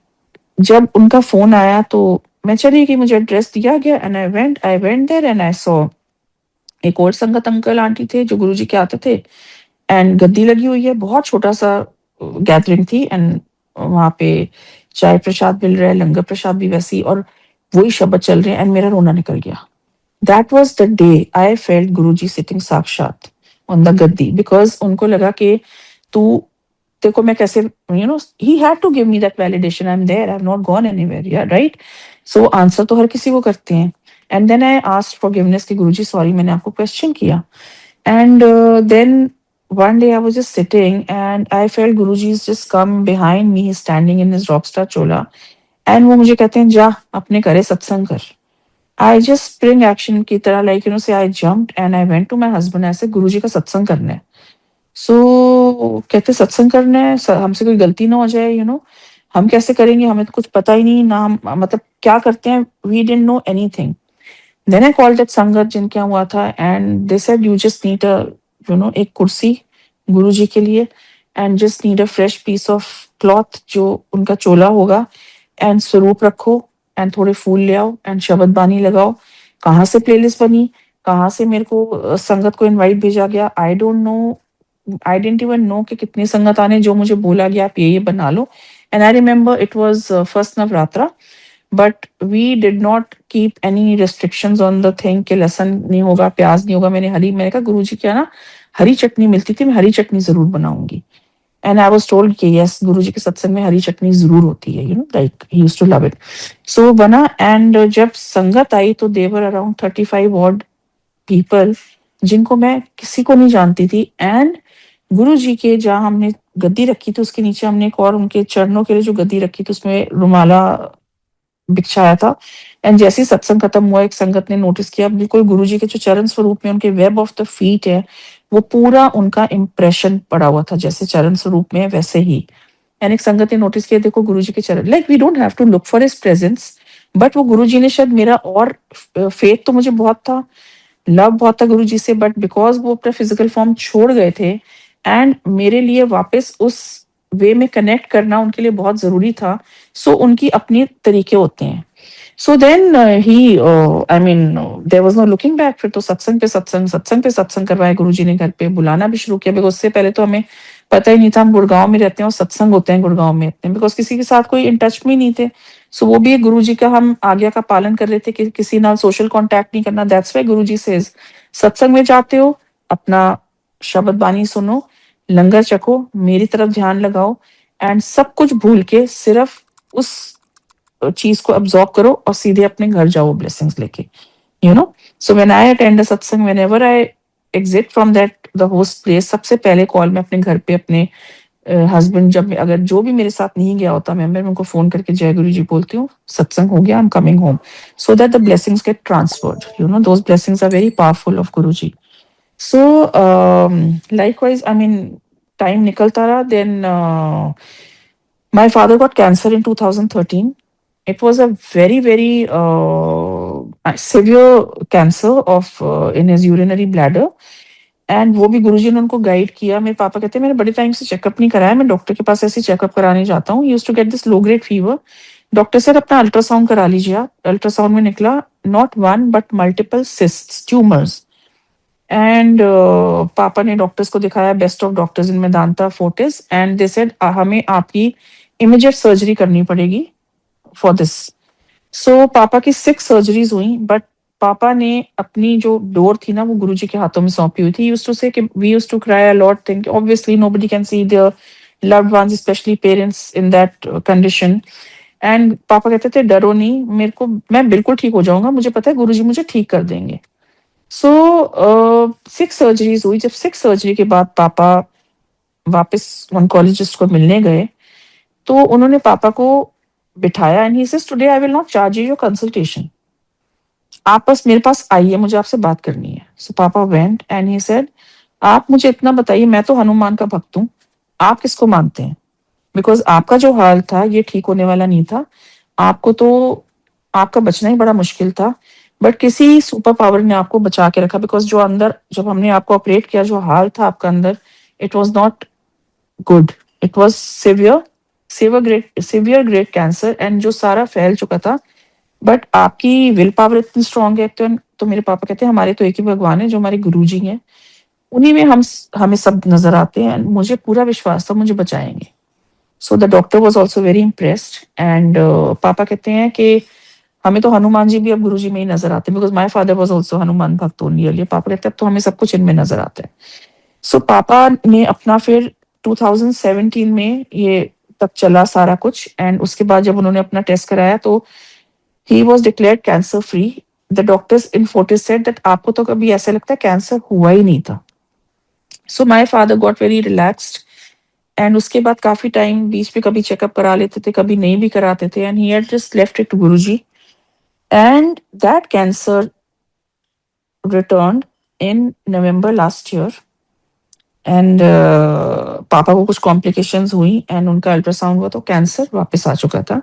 जब उनका फ़ोन आया तो मैं चली गई, मुझे एड्रेस दिया गया and I went there and I saw एक और संगत अंकल आंटी थे जो गुरुजी के आते थे, एंड गद्दी लगी हुई है, बहुत छोटा-सा गैदरिंग थी, एंड वहाँ पे चाय प्रसाद मिल रहा है, लंगर प्रसाद भी वैसे ही, और वही शब्द चल रहे हैं, एंड मेरा रोना निकल गया। That was the day I felt Guruji sitting साक्षात ऑन द गद्दी, बिकॉज़ उनको लगा कि तू तेरे को मैं कैसे, he had to give me that validation, I am there, I have not gone anywhere, या राइट? सो आंसर तो हर किसी को करते हैं। And then I asked forgiveness कि गुरुजी सॉरी मैंने आपको क्वेश्चन किया। And then one day I was just sitting and I felt Guruji's just come behind me, he's standing in his rockstar chola, and वो मुझे कहते हैं जा अपने करे सत्संग कर। I just spring action की तरह, like say I jumped and I went to my husband, ऐसे गुरुजी का सत्संग करना है। सो कहते सत्संग करना है, हमसे कोई गलती ना हो जाए, हम कैसे करेंगे, हमें तो कुछ पता ही नहीं ना, हम मतलब क्या करते हैं, we didn't know anything. Then I called that संगत जिनके यहाँ हुआ था, and they said you just need a एक कुर्सी गुरुजी के लिए, and just need a fresh piece of cloth जो उनका चोला होगा, and स्वरूप रखो, and थोड़े फूल ले आओ, and शबद बानी लगाओ। कहाँ से प्लेलिस्ट बनी, कहाँ से मेरे को संगत को इनवाइट भेजा गया, आई don't no, I didn't even know कि कितनी संगत आने, जो मुझे बोला गया आप ये बना लो। And I remember it was first Navratra, but we did not keep any restrictions on the thing कि लहसुन नहीं होगा, प्याज नहीं होगा। मैंने कहा गुरुजी क्या ना हरी चटनी मिलती थी, मैं हरी चटनी जरूर बनाऊंगी। एंड आई वाज टोल्ड कि यस गुरुजी के सत्संग में हरी चटनी जरूर होती है, like he used to love it. So बना, एंड जब संगत आई तो देवर अराउंड 35 ऑड पीपल, जिनको मैं किसी को नहीं जानती थी। एंड गुरुजी के जहाँ हमने गद्दी रखी थी उसके नीचे हमने एक और उनके चरणों के लिए जो गद्दी रखी थी उसमें रुमाला बिछाया था। एंड जैसे ही सत्संग खत्म हुआ, एक संगत ने नोटिस किया बिल्कुल गुरुजी के जो चरण स्वरूप में उनके वेब ऑफ द फीट है, वो पूरा उनका इम्प्रेशन पड़ा हुआ था, जैसे चरण स्वरूप में है वैसे ही। एंड एक संगत ने नोटिस किया देखो गुरुजी के चरण, like we don't have to look for his presence, but वो गुरुजी ने शायद मेरा, और फेथ तो मुझे बहुत था, लव बहुत था गुरुजी से, बट बिकॉज वो अपना फिजिकल फॉर्म छोड़ गए थे, एंड मेरे लिए वापस उस वे में कनेक्ट करना उनके लिए बहुत जरूरी था। सो उनकी अपनी तरीके होते हैं। So then he I mean there was no looking back. फिर तो सत्संग पे सत्संग, सत्संग पे सत्संग करवाए गुरुजी ने, घर पे बुलाना भी शुरू किया। बिकॉज़ उससे पहले तो हमें पता ही नहीं था, हम गुड़गाँव में रहते हैं और सत्संग होते हैं गुड़गाँव में इतने, बिकॉज़ किसी के साथ कोई इन टच में ही नहीं थे। सो वो भी एक गुरुजी का हम आज्ञा का पालन कर रहे थे कि किसी नाल सोशल कॉन्टैक्ट नहीं करना। दैट्स व्हाई गुरुजी सेज सत्संग में जाते हो, अपना शब्द बानी सुनो, लंगर चखो, मेरी तरफ ध्यान लगाओ एंड सब कुछ भूल के सिर्फ उस चीज को अब्सॉर्ब करो और सीधे अपने घर जाओ ब्लेसिंग्स लेके, you know. So when I attend a satsang, whenever I exit from that the host place, सबसे पहले कॉल मैं अपने घर पे अपने हस्बैंड, जब अगर जो भी मेरे साथ नहीं गया होता मैं उनको फोन करके जय गुरु जी बोलती हूँ, सत्संग हो गया, I am coming home, so that the blessings get transferred, you know, those blessings are very powerful of Guru ji. So likewise I mean time निकलता रहा। Then my father got cancer in 2013. It was a very, very severe cancer of in his urinary bladder. And वो भी गुरुजी ने उनको guide किया। मेरे पापा कहते हैं मैंने बड़े टाइम से चेकअप नहीं कराया, मैं डॉक्टर के पास ऐसे चेकअप कराने जाता हूँ, used to get this low grade fever. Doctor sir अपना अल्ट्रासाउंड करा लीजिए आप। अल्ट्रासाउंड में निकला not one but multiple cysts, tumours. And पापा ने डॉक्टर्स को दिखाया, best of doctors in Medanta Fortis, and they said हमें आपकी इमीडिएट सर्जरी करनी पड़ेगी फॉर दिस। सो पापा की 6 सर्जरीज हुई, बट पापा ने अपनी जो डोर थी ना वो गुरुजी के हाथों में सौंपी हुई थी। यूज्ड टू से कि we used to cry a lot, think obviously nobody can see their loved ones, specially parents in that condition. And पापा कहते थे डरो नहीं, मेरे को, मैं बिल्कुल ठीक हो जाऊंगा, मुझे पता है गुरुजी मुझे ठीक कर देंगे। सो 6 सर्जरीज हुई। जब 6 सर्जरी के बाद पापा वापस ऑन्कोलॉजिस्ट को मिलने गए तो उन्होंने पापा को बिठाया and he says today I will not charge you your consultation, आप बस मेरे पास आइए, मुझे आपसे बात करनी है। सो पापा वेंट एंड ही सेड आप मुझे इतना बताइए, मैं तो हनुमान का भक्त हूँ, आप किसको मानते हैं? बिकॉज आपका जो हाल था ये ठीक होने वाला नहीं था, आपको तो आपका बचना ही बड़ा मुश्किल था, बट किसी सुपर पावर ने आपको बचा के रखा। बिकॉज जो अंदर जब हमने आपको ऑपरेट किया, जो हाल था आपका अंदर, it was not good, it was severe, severe great cancer, and जो सारा फैल चुका था। बट आपकी विल पावर इतनी स्ट्रांग है। तो मेरे पापा कहते हैं हमारे तो एक ही भगवान है जो हमारे गुरु जी हैं, उन्हीं में हमें सब नजर आते हैं। मुझे पूरा विश्वास था मुझे बचाएंगे। So the doctor was also very impressed and पापा कहते हैं कि हमें तो हनुमान जी भी अब गुरु जी में ही नजर आते हैं, because my father was also Hanuman भक्त ओनली। पापा कहते हैं अब तो हमें सब कुछ इनमें नजर आता है। सो पापा ने अपना फिर 2017 में ये तक चला सारा कुछ, एंड उसके बाद जब उन्होंने अपना टेस्ट कराया तो he was declared cancer free. The doctors in Fortis said that आपको तो कभी ऐसा लगता है कैंसर हुआ ही नहीं था। सो my father got very relaxed and उसके बाद काफी टाइम बीच में कभी चेकअप करा लेते थे, कभी नहीं भी कराते थे, and he had just left it to Guruji and that cancer returned in November last year and पापा को कुछ कॉम्प्लिकेशंस हुई एंड उनका अल्ट्रासाउंड हुआ तो कैंसर वापस आ चुका था।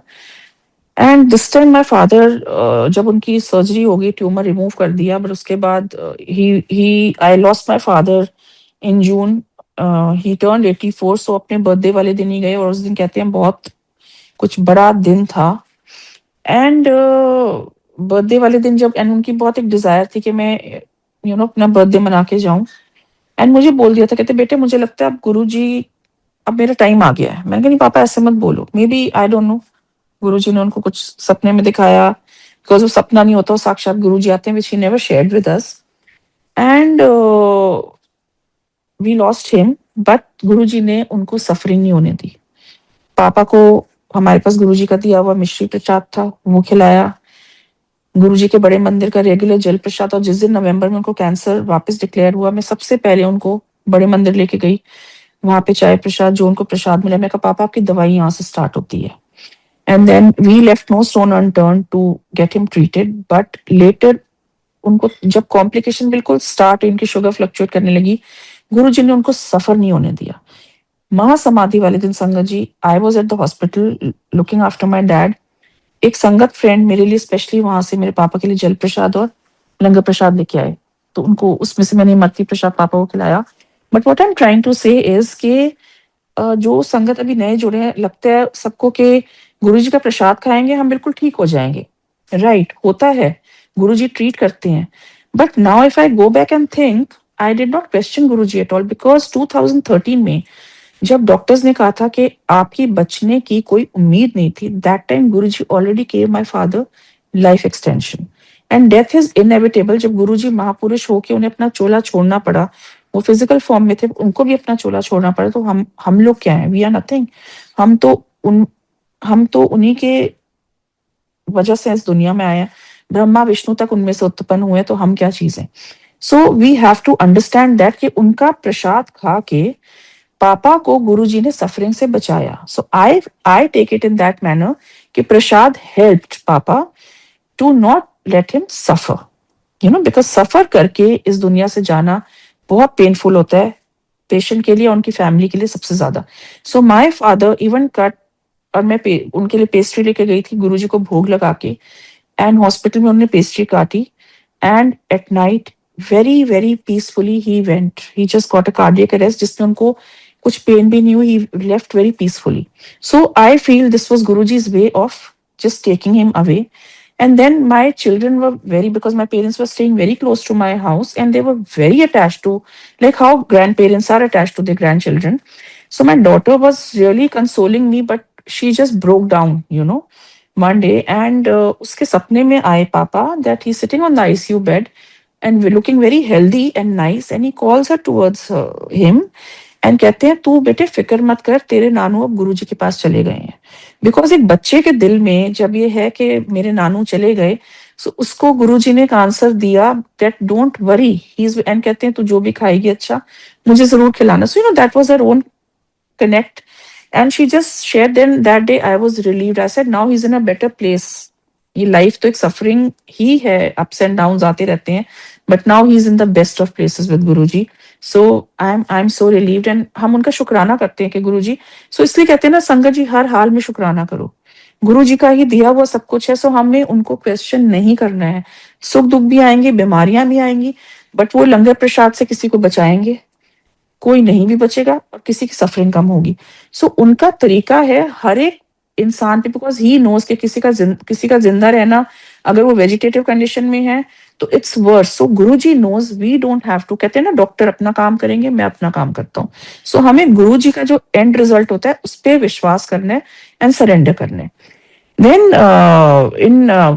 And this time my father, जब उनकी सर्जरी हो गई, ट्यूमर रिमूव कर दिया, बट उसके बाद ही I lost my father in June. He turned 84, so अपने बर्थडे वाले दिन ही गए, और उस दिन कहते हैं बहुत कुछ बड़ा दिन था। एंड बर्थडे वाले दिन जब, एंड उनकी बहुत एक डिजायर थी कि मैं अपना बर्थडे मना के जाऊं, एंड मुझे बोल दिया था, कहते बेटे मुझे लगता है अब गुरु जी, अब मेरा टाइम आ गया है। मैंने कहा नहीं पापा ऐसे मत बोलो, maybe I don't know, Guru ji ने उनको कुछ सपने में दिखाया, बिकॉज वो सपना नहीं होता, वो साक्षात गुरु जी आते हैं, which he never shared with us. And we lost him, but Guru ji ने उनको सफरिंग नहीं होने दी। पापा को हमारे पास गुरु जी का दिया हुआ मिश्री प्रसाद था, वो खिलाया, गुरु जी के बड़े मंदिर का रेगुलर जल प्रसाद। और जिस दिन नवंबर में उनको कैंसर वापस डिक्लेयर हुआ, मैं सबसे पहले उनको बड़े मंदिर लेके गई, वहां पे चाय प्रसाद जो उनको प्रसाद मिला, मैं कहा पापा आपकी दवाई यहाँ से स्टार्ट होती है। And then we left no stone unturn to get him treated, but later उनको जब कॉम्प्लिकेशन बिल्कुल स्टार्ट, इनकी शुगर फ्लक्चुएट करने लगी, गुरु जी ने उनको सफर नहीं होने दिया। महासमाधि वाले दिन संगत जी, I was at the hospital looking after my dad. एक संगत फ्रेंड मेरे लिए स्पेशली वहां से मेरे पापा के लिए जल प्रसाद और लंगर प्रसाद लेके आए, तो उनको उसमें से मैंने इमरती प्रसाद पापा को खिलाया। But what I am trying to say is के जो संगत अभी नए जुड़े हैं, लगता है सबको कि गुरु जी का प्रसाद खाएंगे हम बिल्कुल ठीक हो जाएंगे। राइट, होता है, गुरुजी ट्रीट करते हैं। But now if I go back and think, I did not question Guruji at all, because 2013 में जब डॉक्टर्स ने कहा था कि आपकी बचने की कोई उम्मीद नहीं थी, that time Guruji already gave my father life extension. And death is inevitable. जब गुरुजी महापुरुष होके उन्हें अपना चोला छोड़ना पड़ा, वो फिजिकल फॉर्म में थे, उनको भी अपना चोला छोड़ना पड़ा, तो हम लोग क्या हैं? We are nothing. हम तो उन हम तो उन्हीं के वजह से इस दुनिया में आए हैं। ब्रह्मा विष्णु तक उनमें से उत्पन्न हुए, तो हम क्या चीज हैं? So we have to understand that कि उनका प्रसाद खा के पापा को गुरुजी ने सफरिंग से बचाया। So I take it in that manner कि प्रसाद हेल्प्ड पापा to not let him suffer, you know, because suffer करके इस दुनिया से जाना बहुत पेनफुल होता है, पेशेंट के लिए, उनकी फैमिली के लिए सबसे ज्यादा। सो माई फादर इवन कट, और मैं उनके लिए पेस्ट्री लेके गई थी गुरुजी को भोग लगा के, एंड हॉस्पिटल में उन्होंने पेस्ट्री काटी, and at night very very peacefully he went, he just got a cardiac arrest, जिसमें उनको कुछ पेन भी नहीं हुई, he left very peacefully. So I feel this was गुरुजी's way of just taking him away. And then my children were very, because my parents were staying very close to my house, and they were very attached to, like how grandparents are attached to their grandchildren. So my daughter was really consoling me, but she just broke down, you know, one day. And उसके सपने में आए पापा, that he's sitting on the ICU bed and looking very healthy and nice, and he calls her towards him and कहते हैं, तू बेटे फिक्र मत कर, तेरे नानू अब गुरुजी के पास चले गए हैं। बिकॉज एक बच्चे के दिल में जब ये है कि मेरे नानू चले गए, सो उसको गुरुजी ने एक आंसर दिया that don't worry he is, and कहते हैं तू जो भी खाएगी अच्छा मुझे जरूर खिलाना। So you know that was her own connect, and she just shared. Then that day I was relieved. I said now he's in a better place. ये लाइफ तो एक सफरिंग ही है, अप्स एंड डाउन आते रहते हैं, but now he is in the best of places with Guruji. So I am so relieved, and हम उनका शुक्राना करते हैं कि गुरुजी, सो इसलिए कहते हैं ना संगत जी, हर हाल में शुक्राना करो, गुरु जी का ही दिया हुआ सब कुछ है। सो हमें उनको क्वेश्चन नहीं करना है। सुख दुख भी आएंगे, बीमारियां भी आएंगी, बट वो लंगर प्रसाद से किसी को बचाएंगे, कोई नहीं भी बचेगा, और किसी की सफरिंग कम होगी। सो उनका तरीका है हर एक इंसान पे, बिकॉज ही नोज कि किसी का जिंदा रहना, अगर वो वेजिटेटिव कंडीशन में है तो it's worse. So Guru ji knows, we don't have to. कहते हैं ना डॉक्टर अपना काम करेंगे, मैं अपना काम करता हूँ। सो हमें गुरु जी का जो एंड रिजल्ट होता है उस पर विश्वास करना है एंड सरेंडर करना है। Then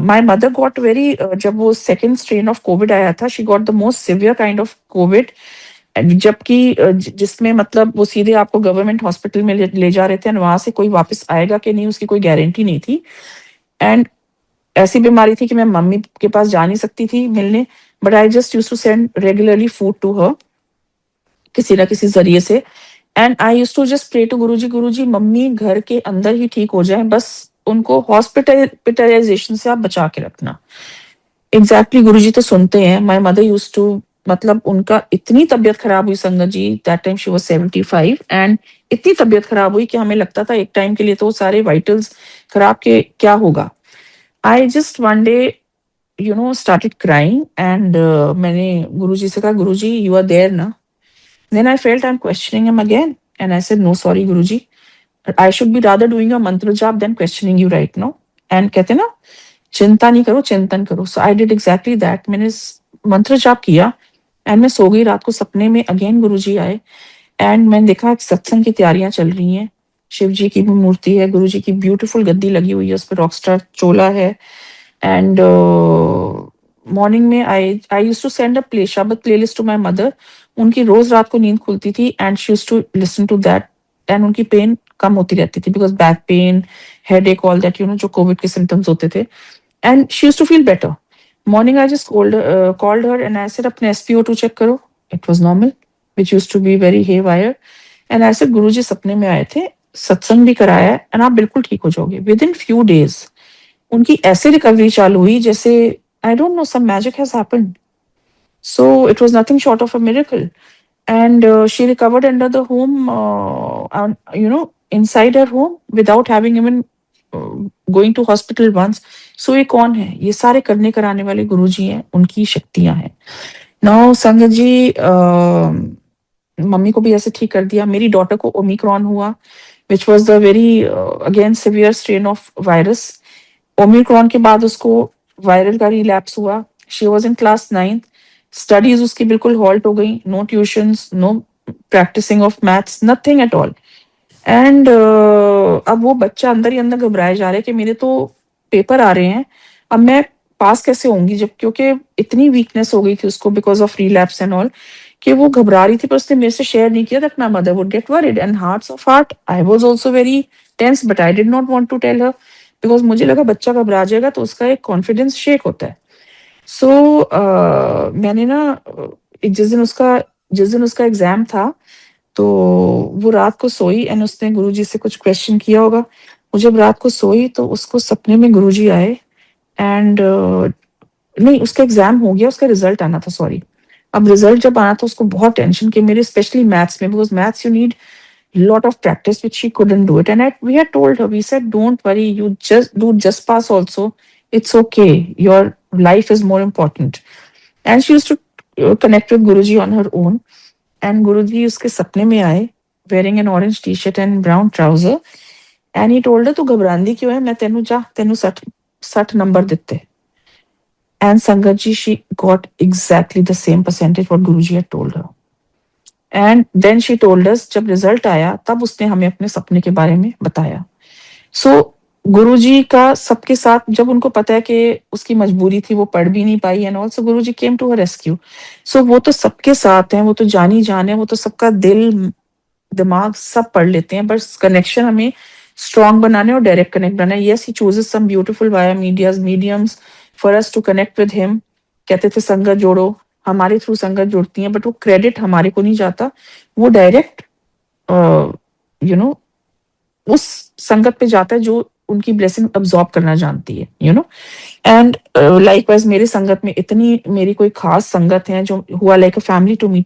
my mother got very, जब वो सेकेंड स्ट्रेन ऑफ कोविड आया था, she got the most severe kind of Covid, जबकि जिसमें मतलब वो सीधे आपको गवर्नमेंट हॉस्पिटल में ले जा रहे थे, वहां से कोई वापस आएगा कि नहीं उसकी कोई गारंटी नहीं थी। एंड ऐसी बीमारी थी कि मैं मम्मी के पास जा नहीं सकती थी मिलने, but I just use to send regularly food to her, किसी ना किसी जरिए से। And I use to just pray to Guru ji mummy घर के अंदर ही ठीक हो जाए, बस उनको हॉस्पिटलाइजेशन से आप बचा के रखना। एग्जैक्टली गुरुजी तो सुनते हैं। माय मदर यूज्ड टू, मतलब उनका इतनी तबीयत खराब हुई संगत जी, that time she was 75, and इतनी तबीयत खराब हुई कि हमें लगता था एक टाइम के लिए तो सारे वाइटल्स खराब के क्या होगा। I just one day you know started crying, and मैंने गुरुजी से कहा, गुरुजी यू आर देयर ना? Then I felt I am questioning him again, and I said no sorry Guruji, I should be rather doing a mantra jaap then questioning you right now. And कहते ना चिंता नहीं करो, चिंतन करो। So I did exactly that. मैंने मंत्र जाप किया, एंड मैं सो गई। रात को सपने में अगेन गुरुजी आए, एंड मैंने देखा सत्संग की तैयारियां चल रही हैं। शिव जी की भी मूर्ति है, गुरु जी की ब्यूटीफुल गद्दी लगी हुई है, उस पर रॉकस्टार चोला है। एंड मॉर्निंग में आई यूज टू सेंड अ शबद प्लेलिस्ट टू माय मदर। उनकी रोज रात को नींद खुलती थी, and she used to listen to that, and उनकी पेन कम होती रहती थी, because back pain, headache, all that, you know, जो कोविड के सिम्टम्स होते थे। And she used to feel better. Morning I just called her and I said अपने SpO2 चेक करो, it was normal, which used to be very haywire. And I said Guruji सपने में आए थे, सत्संग भी कराया है, एंड आप बिल्कुल ठीक हो जाओगे। विद इन फ्यू डेज उनकी ऐसे रिकवरी चालू हुई जैसे I don't know some magic has happened. So it was nothing short of a miracle, and she recovered under the home, you know, inside her home without having even uh, going to hospital once. So ये कौन है? ये सारे करने कराने वाले गुरुजी हैं, उनकी शक्तियां हैं। नाउ संगत जी, मम्मी को भी ऐसे ठीक कर दिया। मेरी डॉटर को ओमिक्रॉन हुआ, which was the very again severe strain of virus. Omicron के बाद उसको वायरल का रिलैप्स हुआ। She was in class 9th, studies उसकी बिल्कुल हॉल्ट हो गई, no tuitions, no practising of maths, nothing at all. And अब वो बच्चा अंदर ही अंदर घबराए जा रहा है कि मेरे तो पेपर आ रहे हैं, अब मैं पास कैसे होंगी, जब क्योंकि इतनी वीकनेस हो गई थी उसको because of relapse and all, कि वो घबरा रही थी, पर उसने मेरे से शेयर नहीं किया that my mother would get worried. And hearts of heart I was also very tense, but I did not want to tell her, because मुझे लगा बच्चा घबरा जाएगा तो उसका एक कॉन्फिडेंस शेक होता है। सो मैंने ना जिस दिन उसका एग्जाम था, तो वो रात को सोई एंड उसने गुरुजी से कुछ क्वेश्चन किया होगा। वो जब रात को सोई तो उसको सपने में गुरुजी आए एंड नहीं, उसका एग्जाम हो गया, उसका रिजल्ट आना था, सॉरी। अब रिजल्ट जब आना था उसको बहुत टेंशन कि मेरे स्पेशली मैथ्स में, because maths you need lot of practice which she couldn't do it, and we had told her, we said don't worry, you just pass also, it's okay, your life is more important. And she used to connect with Guruji on her own, and Guruji uske sapne mein aaye wearing an orange t-shirt and brown trouser, and he told her, tu ghabrandi kyun hai, main tenu 60 number ditte. And Sangatji, she got exactly the same percentage what Guruji had told her. And then she told us, जब result आया तब उसने हमें अपने सपने के बारे में बताया। सो गुरुजी का सबके साथ, जब उनको पता है कि उसकी मजबूरी थी, वो पढ़ भी नहीं पाई, and also Guruji came to her rescue. So वो तो सबके साथ हैं, वो तो जानी जान है, वो तो सबका दिल दिमाग सब पढ़ लेते हैं, बस कनेक्शन हमें स्ट्रॉन्ग बनाने और डायरेक्ट कनेक्ट बनाना है। Yes, he chooses some beautiful via mediums for us to connect with him. कहते थे संगत जोड़ो, हमारे थ्रू संगत जुड़ती है, बट वो क्रेडिट हमारे को नहीं जाता, वो डायरेक्ट यू नो उस संगत पे जाता है जो उनकी ब्लेसिंग अब्सॉर्ब करना जानती है, एंड लाइकवाइज मेरे संगत में इतनी मेरी कोई खास संगत है जो हुआ like a family to me,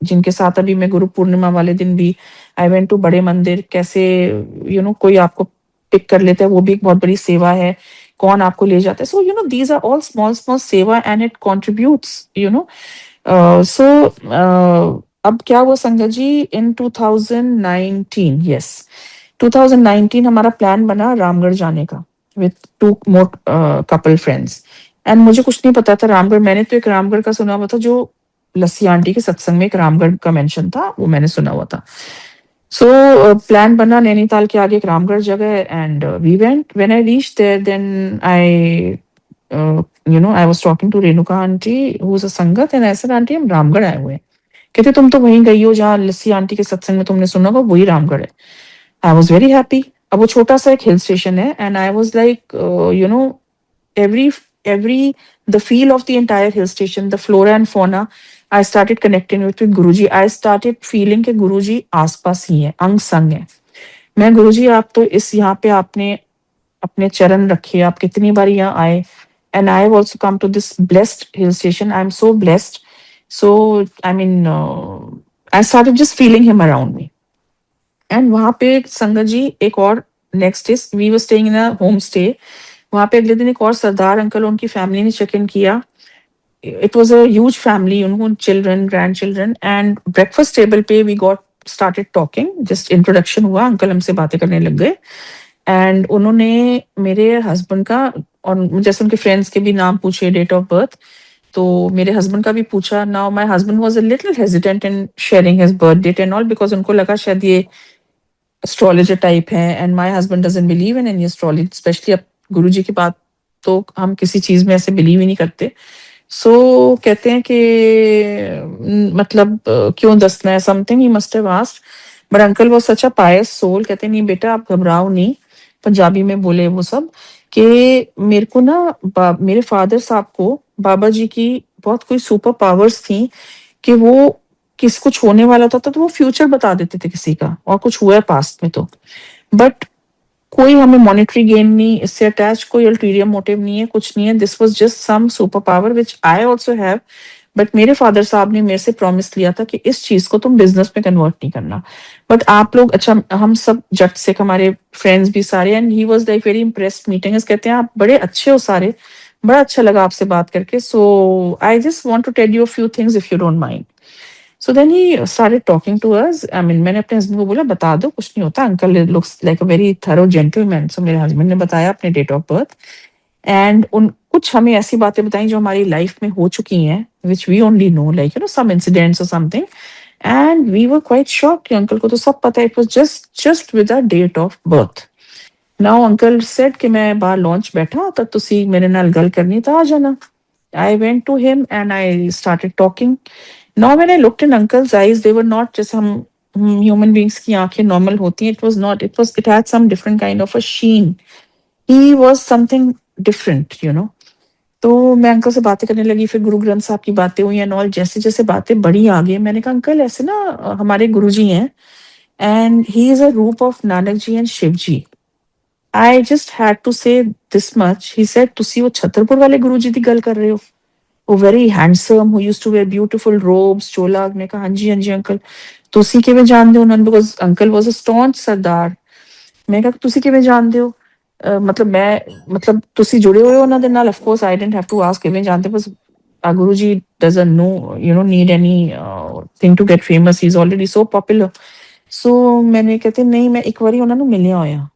जिनके साथ अभी मैं गुरु पूर्णिमा वाले दिन भी आई वेंट टू बड़े मंदिर। कैसे कोई आपको पिक कर लेता है, वो भी एक बहुत बड़ी सेवा है, कौन आपको ले जाता है। So these are all small small seva and it contributes, so अब क्या हुआ संगत जी, इन 2019, यस 2019 हमारा प्लान बना रामगढ़ जाने का with 2 more couple friends. And मुझे कुछ नहीं पता था रामगढ़, मैंने तो एक रामगढ़ का सुना हुआ था, जो लस्सी आंटी के सत्संग में एक रामगढ़ का मेंशन था, वो मैंने सुना हुआ था। सो प्लान बना नैनीताल के आगे एक रामगढ़ जगह है, and we went. When I reach there, then I was talking to Renuka aunty who is a sangat, and ऐसा आंटी हम रामगढ़ आए हुए हैं। कहते तुम तो वहीं गई हो जहाँ लस्सी आंटी के सत्संग में तुमने सुना होगा, वही रामगढ़ है। आई वाज वेरी हैप्पी। अब वो छोटा सा एक हिल स्टेशन है, and I was like every every the feel of the entire hill station, the flora and fauna, I started connecting with Guruji. I started feeling कि गुरुजी आसपास ही है, अंग संग है। मैं गुरुजी, आप तो इस यहाँ पे आपने अपने चरण रखे, आप कितनी बार यहाँ आए, and I have also come to this blessed hill station. I'm so blessed. So I mean, I started just feeling him around me. And वहां पे संगत जी एक और next is we were staying in a home stay. वहां पे अगले दिन एक और सरदार अंकल उनकी फैमिली ने चेक इन किया। It was a huge family, उनको children, grand children, and breakfast table पे we got started talking, just introduction हुआ, अंकल हमसे बातें करने लग गए। एंड उन्होंने मेरे हस्बैंड का और जैसे उनके फ्रेंड्स के भी नाम पूछे, डेट ऑफ बर्थ, तो मेरे हस्बैंड का भी पूछा। Now my husband was a little hesitant in sharing his birth date and all, because उनको लगा शायद ये एस्ट्रोलॉजर टाइप है, and my husband doesn't believe in any astrology, specially अब गुरुजी की बात, तो हम किसी चीज में ऐसे बिलीव ही नहीं करते। सो कहते हैं कि मतलब क्यों दसना है, something he must have asked, but uncle was such a pious soul. कहते हैं नहीं बेटा आप घबराओ नहीं, पंजाबी में बोले वो सब, कि मेरे को ना मेरे फादर साहब को बाबा जी की बहुत कोई सुपर पावर्स थी, कि वो किस कुछ होने वाला था तो वो फ्यूचर बता देते थे किसी का, और कुछ हुआ है पास्ट में तो, बट कोई हमें मॉनेटरी गेन नहीं इससे अटैच, कोई अल्टीरियर मोटिव नहीं है, कुछ नहीं है। This was just some super power which I also have, but मेरे फादर साहब ने मेरे से प्रॉमिस लिया था कि इस चीज को तुम बिजनेस में कन्वर्ट नहीं करना। बट आप लोग, अच्छा हम सब जट से, हमारे फ्रेंड्स भी सारे, and he was like very impressed meeting us. कहते हैं आप बड़े अच्छे हो सारे, बड़ा अच्छा लगा आपसे बात करके, so I just want to tell you a few things if you don't mind. So then he started talking to us. I mean मैंने अपने हस्बैंड को बोला बता दो, कुछ नहीं होता, uncle looks like a very thorough gentleman. So मेरे हस्बैंड ने बताया अपने डेट ऑफ बर्थ, एंड उन कुछ हमें ऐसी बातें बताई जो हमारी लाइफ में हो चुकी हैं, which we only know, like some incidents और something. And we were quite shocked कि अंकल को तो सब पता है, it was just with the date of birth. Now uncle said कि मैं बाहर लॉन्च बैठा तो तुसी मेरे नाल गल करनी तो आ जाना। I went to him and I started talking. Now when I looked in uncle's eyes, they were not just some human beings की आंखें normal होती हैं. It was not. It had some different kind of a sheen. He was something different, you know. तो मैं uncle से बातें करने लगी, फिर गुरु ग्रंथ साहब की बातें हुई एंड ऑल। जैसे जैसे बातें बढ़ी आगे, मैंने कहा अंकल ऐसे ना हमारे गुरुजी हैं and he is a roop of Nanak ji and Shiv ji. I just had to say this much. He said ਤੁਸੀਂ ਉਹ ਛਤਰਪੁਰ ਵਾਲੇ ਗੁਰੂ ਜੀ ਦੀ ਗੱਲ ਕਰ ਰਹੇ ਹੋ, ਉਹ very handsome who used to wear beautiful robes ਚੋਲਾ। ਮੈਂ ਕਿਹਾ ਹਾਂਜੀ ਹਾਂਜੀ ਅੰਕਲ। ਤੁਸੀਂ ਕਿਵੇਂ ਜਾਣਦੇ ਹੋ ਉਹਨਾਂ ਨੂੰ, ਬਿਕੋਜ਼ ਅੰਕਲ ਵਾਸ ਅ ਸਟੌਂਚ ਸਰਦਾਰ। ਮੈਂ ਕਿਹਾ ਤੁਸੀਂ ਕਿਵੇਂ ਜਾਣਦੇ ਹੋ? ਮਤਲਬ ਮੈਂ ਮਤਲਬ ਤੁਸੀਂ ਜੁੜੇ ਹੋਏ ਹੋ ਉਹਨਾਂ ਦੇ ਨਾਲ? Of course I didn't have to ask ਕਿਵੇਂ ਜਾਣਦੇ, ਬਸ Guru ji doesn't know need anything to get famous, he is already so popular. So ਮੈंने कहते नहीं मैं एक बारी ਉਹਨਾਂ ਨੂੰ ਮਿਲਿਆ ਹੋਇਆ।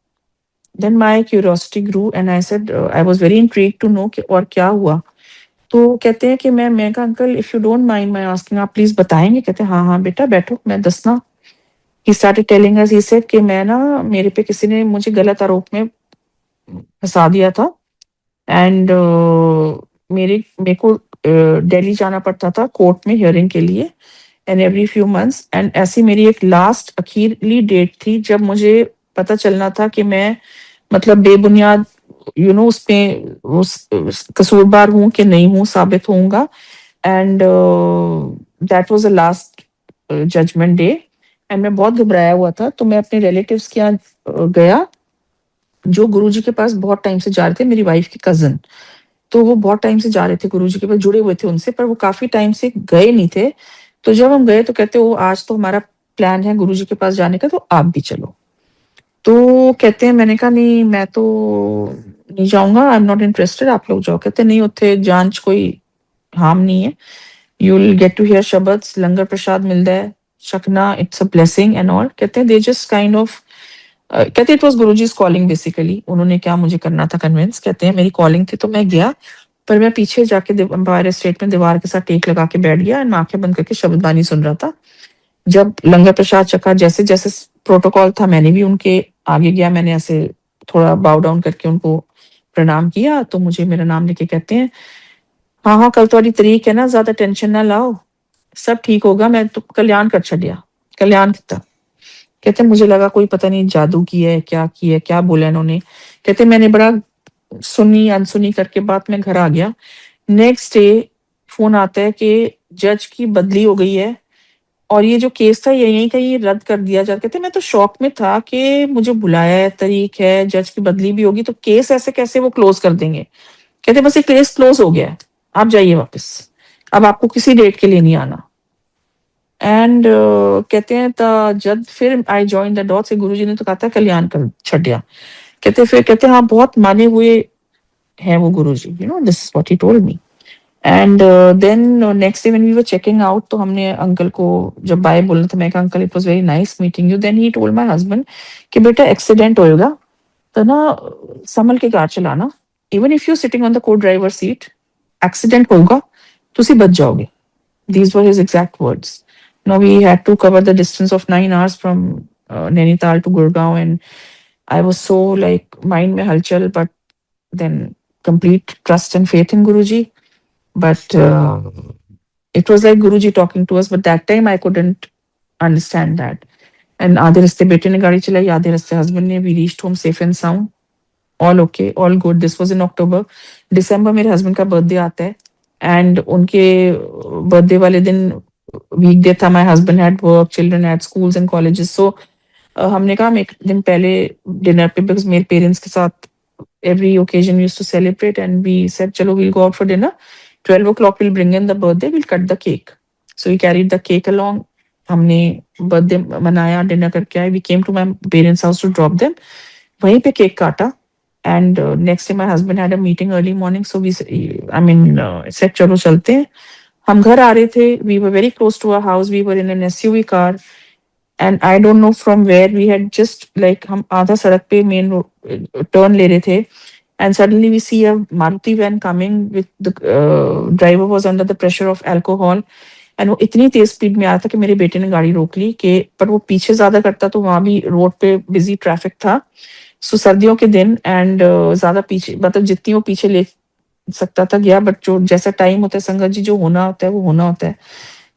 Then my curiosity grew and I said I was very intrigued to know कि और क्या हुआ। तो कहते हैं कि मैं कहा uncle if you don't mind my asking, आप प्लीज बताएंगे? कहते हैं हाँ हाँ बेटा बैठो मैं दसना। He started telling us, he said कि मैं ना मेरे पे किसी ने मुझे गलत आरोप में फंसा दिया था एंड मेरे को दिल्ली जाना पड़ता था कोर्ट में हियरिंग के लिए and every few months. And ऐसी मेरी एक लास्ट अखीरली डेट थी जब मुझे पता चलना था कि मैं मतलब बेबुनियाद उसपे उस कसूरवार हूँ कि नहीं हूँ, साबित होऊंगा। And that was the last judgement day and मैं बहुत घबराया हुआ था। तो मैं अपने रिलेटिव्स के यहाँ गया जो गुरुजी के पास बहुत टाइम से जा रहे थे, मेरी वाइफ के कजन। तो वो बहुत टाइम से जा रहे थे गुरुजी के पास, जुड़े हुए थे उनसे, पर वो काफी टाइम से गए नहीं थे। तो जब हम गए तो कहते वो आज तो हमारा प्लान है गुरुजी के पास जाने का, तो आप भी चलो। तो कहते हैं मैंने कहा नहीं मैं तो नहीं जाऊंगा, आई एम नॉट इंटरेस्टेड, आप लोग जाओ। कहते नहीं उत्थे जान च कोई हार्म नहीं है, you will get to hear शब्द्स, लंगर प्रसाद मिलता है, छकना it's a blessing and all. कहते हैं दे जस्ट काइंड ऑफ कहते इट वाज गुरुजी's कॉलिंग बेसिकली, उन्होंने क्या मुझे करना था कन्विंस। कहते हैं मेरी कॉलिंग थी तो मैं गया, पर मैं पीछे जाके एम्पायर स्टेट में दीवार के साथ टेक लगा के बैठ गया एंड मैं आंखें बंद करके शब्द बानी सुन रहा था। जब लंगर प्रसाद चखा, जैसे जैसे प्रोटोकॉल था मैंने भी उनके आगे गया, मैंने ऐसे थोड़ा बाउ डाउन करके उनको प्रणाम किया। तो मुझे मेरा नाम लेके कहते हैं हाँ हाँ कल तुम्हारी तरीक है ना, ज्यादा टेंशन ना लाओ, सब ठीक होगा, मैं तो कल्याण कर छड़िया, कल्याण किता। कहते मुझे लगा कोई पता नहीं जादू की है क्या बोला इन्होंने। कहते मैंने बड़ा सुनी अनसुनी करके बात में घर आ गया। नेक्स्ट डे फोन आता है कि जज की बदली हो गई है और ये जो केस था ये यहीं का ये रद्द कर दिया जाता। कहते मैं तो शॉक में था कि मुझे बुलाया है, तारीख है, जज की बदली भी होगी, तो केस ऐसे कैसे वो क्लोज कर देंगे। कहते बस ये केस क्लोज हो गया है, आप जाइए वापस, अब आपको किसी डेट के लिए नहीं आना। एंड कहते हैं जब फिर आई जॉइन द डॉट से गुरुजी ने तो कहा था कल्याण कर छड़िया। कहते फिर कहते हाँ बहुत माने हुए हैं वो Guruji, this is what he told me. And then next day when we were checking out, तो हमने अंकल को जब बाय बोलना था, मैं कहा uncle it was very nice meeting you. Then he told my husband कि बेटा एक्सीडेंट होएगा तो ना संभल के कार चलाना, even if you sitting on the को ड्राइवर सीट, एक्सीडेंट होगा ਤੁਸੀਂ बच जाओगे। These were his exact words. Now we had to cover the distance of 9 hours from Nainital to Gurgaon, and I was so like mind mein halchal, but then complete trust and faith in Guruji. But it was like Guruji talking to us, but that time I couldn't understand that. And आधे रास्ते बेटे ने गाड़ी चलाई, आधे रास्ते husband ने। We reached home safe and sound, all okay, all good. This was in October. दिसंबर मेरे हस्बैंड का बर्थडे आता है एंड उनके बर्थडे वाले दिन वीकडे था, my husband had work, children had schools and colleges. So हमने कहा हम एक दिन पहले डिनर पे, बिकॉज मेरे पेरेंट्स के साथ every occasion we used to celebrate, and we said chalo we'll go out for dinner, 12 o'clock we'll bring in the birthday, we'll cut the cake. So we carried the cake along, हमने birthday मनाया, dinner करके आए। We came to my parents house to drop them, वहीं पे cake काटा। And next day my husband had a meeting early morning, so we I mean said चलो चलते हैं। हम घर आ रहे थे, we were very close to our house, we were in an SUV car and I don't know from where we had just like हम आधा सड़क पे मेन टर्न ले रहे थे and suddenly we see a Maruti van coming with the driver was under the pressure of alcohol, and वो इतनी तेज speed में आ रहा था कि मेरे बेटे ने गाड़ी रोक ली कि पर वो पीछे ज्यादा करता तो वहां भी रोड पे बिजी ट्रैफिक था। सो सर्दियों के दिन एंड ज्यादा पीछे मतलब जितनी वो पीछे ले सकता था गया, बट जो जैसा टाइम होता है संगत जी जो होना होता है वो होना होता है।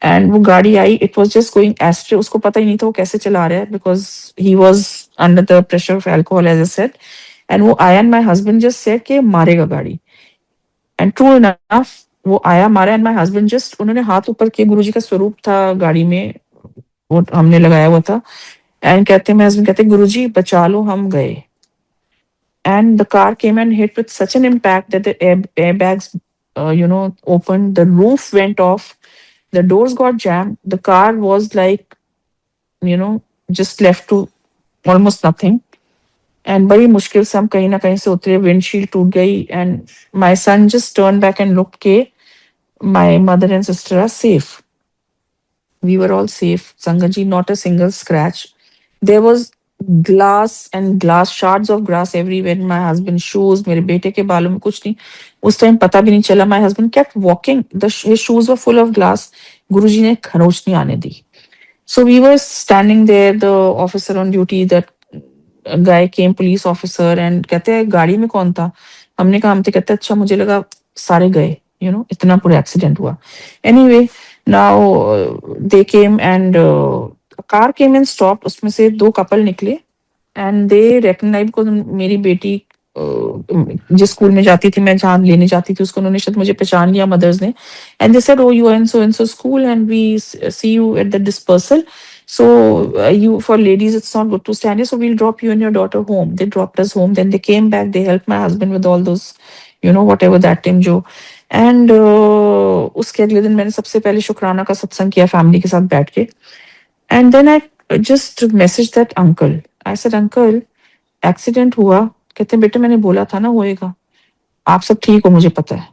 एंड वो गाड़ी आई, it was just going astray, उसको पता ही नहीं था वो कैसे चला रहा है because he was under the pressure of alcohol as I said. And वो आया and my husband just said कि मारेगा गाड़ी, एंड ट्रू इनफ वो आया मारा एंड माय हस्बैंड जस्ट उन्होंने हाथ ऊपर किए, गुरुजी का स्वरूप था गाड़ी में वो हमने लगाया हुआ था, एंड कहते मेरे हस्बैंड कहते गुरुजी बचा लो, हम गए। And the car came and hit with such an impact that the airbags opened, the roof went off, the doors got jammed, the car was like you know just left to almost nothing। And बड़ी मुश्किल से हम कहीं ना कहीं से उतरे, windshield टूट गई and my son just turn back and look के my mother and sister are safe. We were all safe. Sangaji, not a single scratch. There was glass and glass shards of grass everywhere in my husband's shoes. मेरे बेटे के बालों में कुछ नहीं, उस time पता भी नहीं चला। My husband kept walking. His shoes were full of glass. गुरुजी ने खरोच नहीं आने दी। So we were standing there. The officer on duty, that guy came, police officer, and कहते हैं गाड़ी में कौन था? हमने कहा हम थे। कहते अच्छा मुझे लगा सारे गए, इतना पूरा एक्सीडेंट हुआ। Anyway now they came and car came and stop, उसमें से दो कपल निकले एंड दे रिकग्नाइज को। मेरी बेटी जिस स्कूल में जाती थी, मैं जहाँ लेने जाती थी उसको, उन्होंने शायद मुझे पहचान लिया, मदर्स ने। And they said oh you are in so school and we see you at the dispersal, so you for ladies it's not good to stand here, so we'll drop you and your daughter home। They dropped us home, then they came back, they helped my husband with all those whatever that time जो। And उसके अगले दिन मैंने सबसे पहले शुक्राना का सत्संग किया फैमिली के साथ बैठ के। And then I just message that uncle, I said uncle accident हुआ। कहते हैं बेटे मैंने बोला था ना होएगा, आप सब ठीक हो मुझे पता है।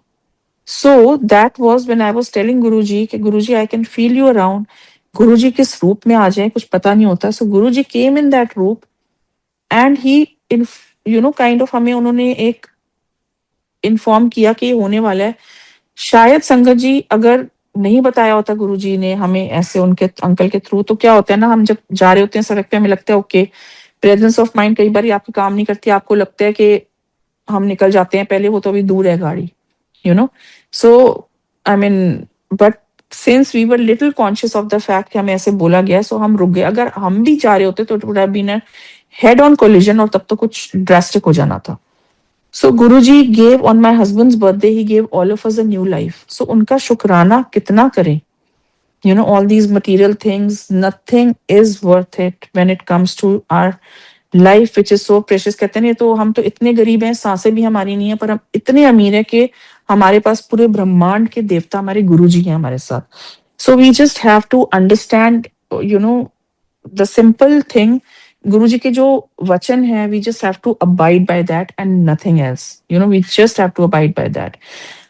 So that was when I was telling Guruji कि Guruji I can feel you around. Guruji किस रूप में आ जाए कुछ पता नहीं होता। So Guruji came in that रूप and he in kind of हमें उन्होंने एक इन्फॉर्म किया कि ये होने वाला है। शायद संगत जी अगर नहीं बताया होता गुरुजी ने हमें ऐसे उनके अंकल के थ्रू, तो क्या होता है ना, हम जब जा रहे होते हैं सड़क पे हमें लगता है ओके, प्रेजेंस ऑफ माइंड कई बार आपकी काम नहीं करती, आपको लगता है कि हम निकल जाते हैं पहले, वो तो अभी दूर है गाड़ी, so I mean but since we were little conscious of the fact कि हमें ऐसे बोला गया, सो हम रुक गए। अगर हम भी जा रहे होते तो it would have been a head on collision, और तब तो कुछ ड्रास्टिक हो जाना था। So Guruji gave on my husband's birthday, he gave all of us a new life. So उनका शुक्राना कितना करें? All these material things, nothing is worth it when it comes to our life, which is so precious। कहते हैं तो हम तो इतने गरीब हैं, सांसें भी हमारी नहीं है, पर हम इतने अमीर हैं कि हमारे पास पूरे ब्रह्मांड के देवता हमारे गुरुजी हैं हमारे साथ। So we just have to understand, the simple thing। गुरुजी के जो वचन है, we just have to abide by that and nothing else, we just have to abide by that.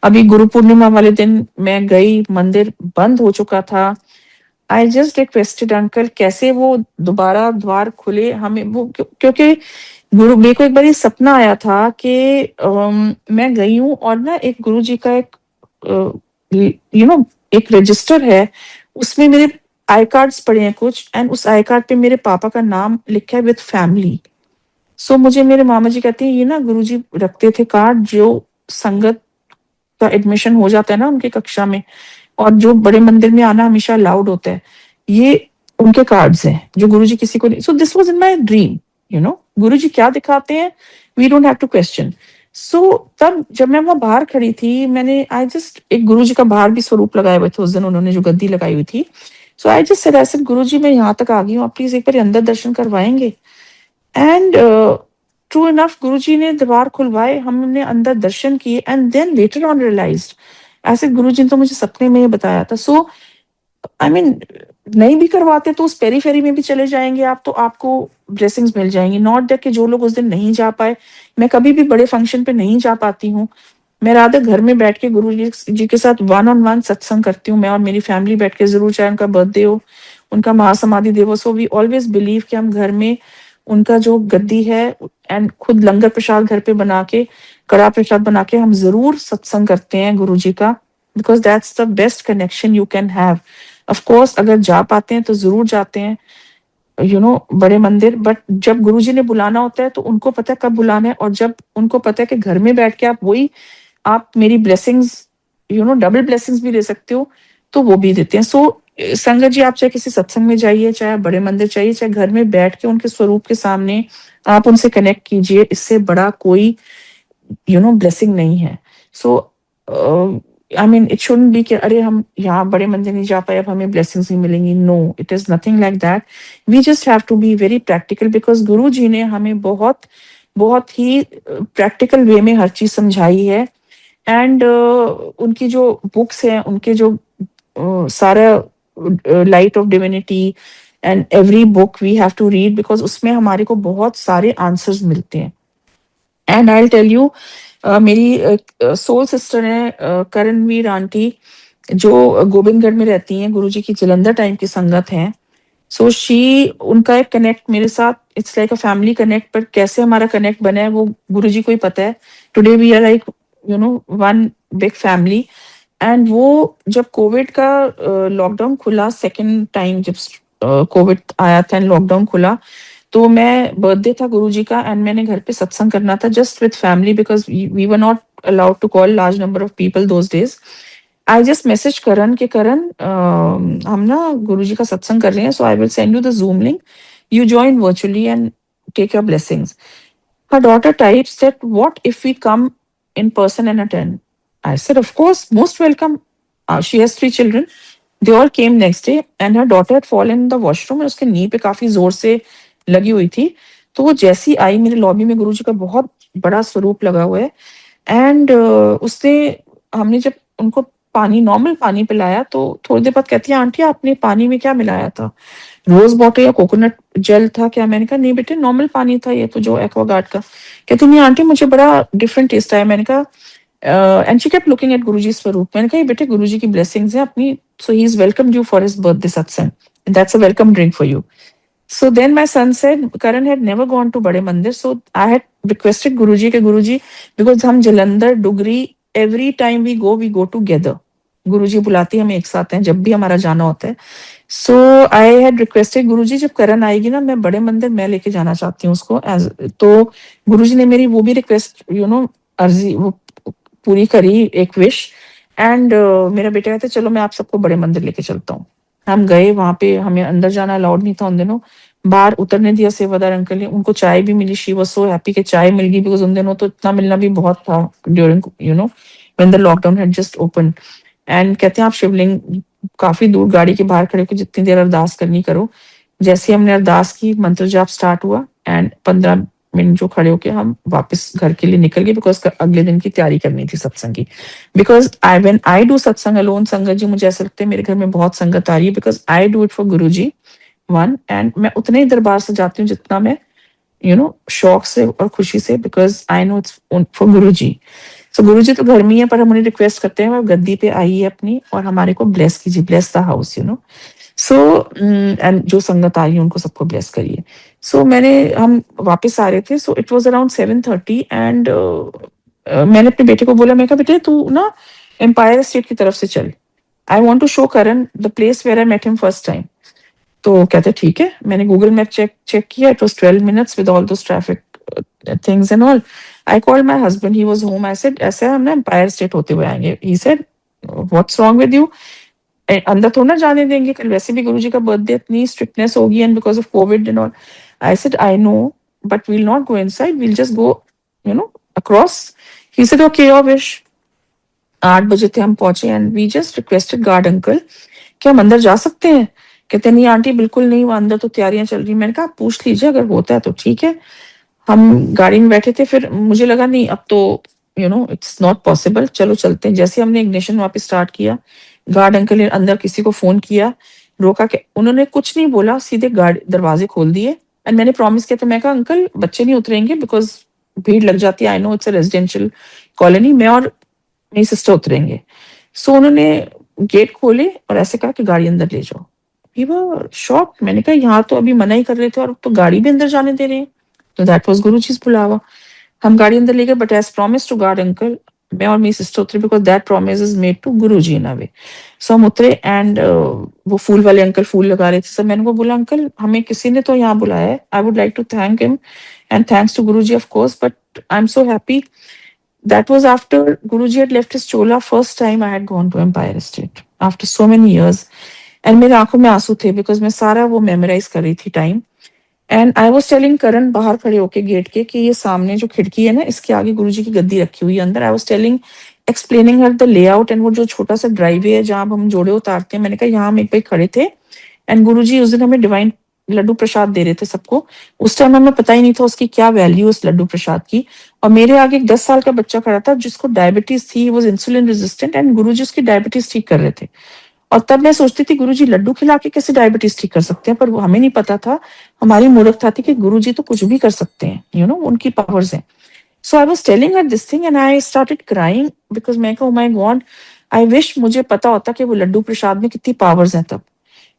अभी गुरु पूर्णिमा वाले दिन मैं गई, मंदिर बंद हो चुका था। आई जस्ट रिक्वेस्टेड अंकल कैसे वो दोबारा द्वार खुले हमें, वो क्योंकि गुरु मेरे को एक बार ये सपना आया था कि मैं गई हूँ और ना एक गुरु जी का एक एक रजिस्टर है, उसमें मेरे आई कार्ड्स पड़े हैं कुछ, एंड उस आई कार्ड पे मेरे पापा का नाम लिखा है विद फैमिली। सो मुझे मेरे मामा जी कहते हैं ये ना गुरुजी रखते थे कार्ड, जो संगत का एडमिशन हो जाता है ना उनकी कक्षा में, और जो बड़े मंदिर में आना हमेशा अलाउड होता है, ये उनके कार्ड्स हैं जो गुरुजी किसी को नहीं। So this was in my dream, Guruji क्या दिखाते हैं, we don't have to question. So तब जब मैं वहां बाहर खड़ी थी, मैंने आई जस्ट एक गुरुजी का बाहर भी स्वरूप लगाए हुए थे उस दिन, उन्होंने जो गद्दी लगाई हुई थी। So I just said, I said Guruji मैं यहाँ तक आ गई हूँ, आप प्लीज एक बार अंदर दर्शन करवाएंगे। एंड ट्रू इनफ गुरुजी ने द्वार खुलवाए, हमने अंदर दर्शन किए, and then later on realised ऐसे गुरुजी ने तो मुझे सपने में ये बताया था। सो आई मीन नहीं भी करवाते तो उस पेरी फेरी में भी चले जाएंगे आप, तो आपको ब्लेसिंग्स मिल जाएंगी। नॉट दैट कि जो लोग उस दिन नहीं जा पाए, मैं कभी भी बड़े फंक्शन पे नहीं जा पाती हूँ, मैं राधा घर में बैठ के गुरु जी के साथ वन ऑन वन सत्संग करती हूँ, मैं और मेरी फैमिली बैठ के जरूर, चाहे उनका बर्थडे हो, उनका महासमाधि दिवस हो। वी ऑलवेज बिलीव कि हम घर में उनका जो गद्दी है, एंड खुद लंगर प्रसाद घर पे बना के, कड़ा प्रसाद बना के हम जरूर सत्संग करते हैं गुरु जी का, because that's the best connection you can have. Of course अगर जा पाते हैं तो जरूर जाते हैं, बड़े मंदिर, बट जब गुरुजी ने बुलाना होता है तो उनको पता है कब बुलाना है, और जब उनको पता है कि घर में बैठ के आप मेरी ब्लेसिंग्स, डबल ब्लेसिंग्स भी दे सकते हो, तो वो भी देते हैं। सो संगत जी, आप चाहे किसी सत्संग में जाइए, चाहे आप बड़े मंदिर जाइए, चाहे घर में बैठ के उनके स्वरूप के सामने आप उनसे कनेक्ट कीजिए, इससे बड़ा कोई ब्लेसिंग नहीं है। So I mean it shouldn't be कि अरे हम यहाँ बड़े मंदिर नहीं जा पाए, अब हमें ब्लेसिंग्स नहीं मिलेंगी। No, it is nothing like that. We just have to be very practical, because Guru ji ने हमें बहुत बहुत ही प्रैक्टिकल वे में हर चीज समझाई है। एंड उनकी जो बुक्स हैं, उनके जो सारा light of divinity and every book we have to read, because उसमें हमारे को बहुत सारे आंसर्स मिलते हैं। एंड आई टेल यू, मेरी सोल सिस्टर है करणवीर आंटी, जो गोविंदगढ़ में रहती हैं, गुरुजी की जलंधर टाइम की संगत हैं। सो शी, उनका एक कनेक्ट मेरे साथ, it's like a family connect, पर कैसे हमारा कनेक्ट बना है वो गुरुजी को ही पता है। Today we are like one big family. And वो जब कोविड का लॉकडाउन खुला, सेकेंड टाइम जब कोविड आया था एंड लॉकडाउन खुला, तो मैं, बर्थडे था गुरुजी का, एंड मैंने घर पे सत्संग करना था just with family, because we were not allowed to call large number of people those days. I just message Karan के करण, हम ना गुरुजी का सत्संग कर रहे हैं, so I will send you the Zoom link, you join virtually and take your blessings. Her daughter types that, what if we come in person and attend? I said, of course, most welcome. She has 3 children. They all came next day and her daughter had fallen in the washroom और उसके नी पे काफी जोर से लगी हुई थी। तो वो जैसी आई मेरे लॉबी में, गुरुजी का बहुत बड़ा स्वरूप लगा हुआ है, एंड उसने, हमने जब उनको पानी, नॉर्मल पानी पिलाया, तो थोड़ी देर बाद कहती है, आंटी आपने पानी में क्या मिलाया था? रोज वाटर या कोकोनट जेल था क्या? मैंने कहा नहीं बेटे, नॉर्मल पानी था ये तो, जो एक्वागार्ड का। कहती नहीं आंटी, मुझे बड़ा डिफरेंट टेस्ट आया। मैंने कहा, and she kept looking at Guruji स्वरूप। मैंने कहा, ये बेटे गुरुजी की ब्लेसिंग्स है अपनी, so he is welcome you for his birthday सत्संग, that's a welcome drink for you. So then my son said, Karan had never gone to Bade Mandir, so I had requested Guruji ke Guruji, because हम Jalandhar Dugri, every time we go together. गुरुजी बुलाती हम एक साथ हैं जब भी हमारा जाना होता है। सो आई हैड रिक्वेस्टेड गुरुजी, जब करण आएगी ना, मैं बड़े मंदिर मैं लेके जाना चाहती हूँ उसको, एज तो गुरुजी ने मेरी वो भी रिक्वेस्ट, अर्जी वो पूरी करी, एक विश। एंड मेरा बेटा कहते चलो मैं आप सबको बड़े मंदिर लेके चलता हूँ। हम गए वहां पे, हमें अंदर जाना अलाउड नहीं था उन दिनों, बाहर उतरने दिया सेवादार अंकल ने, उनको चाय भी मिली। शी वाज सो हैप्पी कि चाय मिल गई, बिकॉज उन दिनों तो इतना मिलना भी बहुत था, during when the lockdown had just open. And कहते हैं आप शिवलिंग काफी दूर गाड़ी के बाहर खड़े होकर जितनी देर अरदास करनी करो। जैसे हमने अरदास की, मंत्र जाप स्टार्ट हुआ, एंड 15 मिनट जो खड़े होके हम वापस घर के लिए निकल गए, बिकॉज अगले दिन की तैयारी करनी थी सत्संग की। बिकॉज आई डू सत्संग अलोन, संगत जी, मुझे ऐसा लगता है मेरे घर में बहुत संगत आ रही है, because I do it for Guru ji one, and मैं उतने ही दरबार से जाती हूँ जितना मैं शौक से और खुशी से, because I know it's for गुरु जी। सो गुरु जी तो घर में ही है, पर हम उन्हें रिक्वेस्ट करते हैं आप गद्दी पे आइए अपनी और हमारे को ब्लेस कीजिए, bless the house, so and जो संगत आ रही है उनको सबको ब्लेस करिए। सो हम वापस आ रहे थे, सो इट वाज अराउंड 7:30, एंड मैंने अपने बेटे को बोला, मैं कहा बेटे तू ना एम्पायर स्टेट की तरफ से चल, I want to show Karan the place where I met him first time. तो कहते ठीक है। मैंने गूगल मैप चेक किया, it was 12 minutes with all those traffic things and all. I called my husband, he was home. I said ऐसे हम ना Empire State होते हुए आएंगे। He said what's wrong with you, अंदर थोड़ा ना जाने देंगे, कल वैसे भी गुरुजी का बर्थडे, इतनी स्ट्रिक्टनेस होगी and because of Covid and all. I said I know, but we'll not go inside, we'll just go across. He said okay your wish. 8 बजे थे हम पहुंचे, and we just requested guard uncle कि हम अंदर जा सकते हैं? कहते नहीं आंटी बिल्कुल नहीं, वो अंदर तो तैयारियां चल रही। मैंने कहा आप पूछ लीजिए, अगर होता है तो ठीक है। हम गाड़ी में बैठे थे, फिर मुझे लगा नहीं अब तो इट्स नॉट पॉसिबल, चलो चलते हैं। जैसे हमने इग्निशन वापस स्टार्ट किया, गार्ड अंकल ने अंदर किसी को फोन किया, रोका के उन्होंने कुछ नहीं बोला, सीधे गाड़ी दरवाजे खोल दिए। एंड मैंने प्रॉमिस किया था, मैं कहा अंकल बच्चे नहीं उतरेंगे, बिकॉज भीड़ लग जाती है, I know it's a residential colony, मैं और मेरी सिस्टर उतरेंगे। सो उन्होंने गेट खोले और ऐसे कहा कि गाड़ी अंदर ले जाओ। We were shocked. मैंने कहा यहाँ तो अभी मना ही कर रहे थे और अब तो गाड़ी भी अंदर जाने दे रहे हैं। तो दैट वाज गुरुजी's बुलावा। हम गाड़ी अंदर ले गए, but as promise to God uncle, मैं और मेरी सिस्टर उतरे, because that promise is made to Guruji in a way. So हम उतरे एंड वो फूल वाले अंकल फूल लगा रहे थे। सर मैंने उनको बोला, अंकल हमें किसी ने तो यहाँ बुलाया है, I would like to thank him and thanks to Guruji of course, but I am so happy. That was after Guruji had left his chola. First time I had gone to Empire State after so many years. And मेरे आंखों में आंसू थे because मैं सारा वो memorise कर रही थी time. And I was telling Karan बाहर खड़े होके गेट के कि ये सामने जो खिड़की है ना, इसके आगे गुरुजी की गद्दी रखी हुई है अंदर। आई was telling, explaining her the layout and वो जो छोटा सा ड्राइववे है जहाँ हम जोड़े उतारते हैं। मैंने कहा यहाँ हम एक भाई खड़े थे एंड गुरुजी उस दिन हमें डिवाइन लड्डू प्रसाद दे रहे थे सबको। उस टाइम हमें पता ही नहीं था उसकी क्या वैल्यू उस लड्डू प्रसाद की। और मेरे आगे एक 10 साल का बच्चा खड़ा था जिसको डायबिटीज थी, वो इंसुलिन रेजिस्टेंट, एंड गुरुजी उसकी डायबिटीज ठीक कर रहे थे। और तब मैं सोचती थी गुरुजी लड्डू खिला के कैसे डायबिटीज ठीक कर सकते हैं, पर वो हमें नहीं पता था, हमारी मूर्खता थी कि गुरुजी तो कुछ भी कर सकते हैं, उनकी पावर्स हैं। So I was telling her this thing and I started crying because मैं कहूँ, माय गॉड, आई विश मुझे पता होता कि वो लड्डू प्रसाद में कितनी पावर्स हैं तब।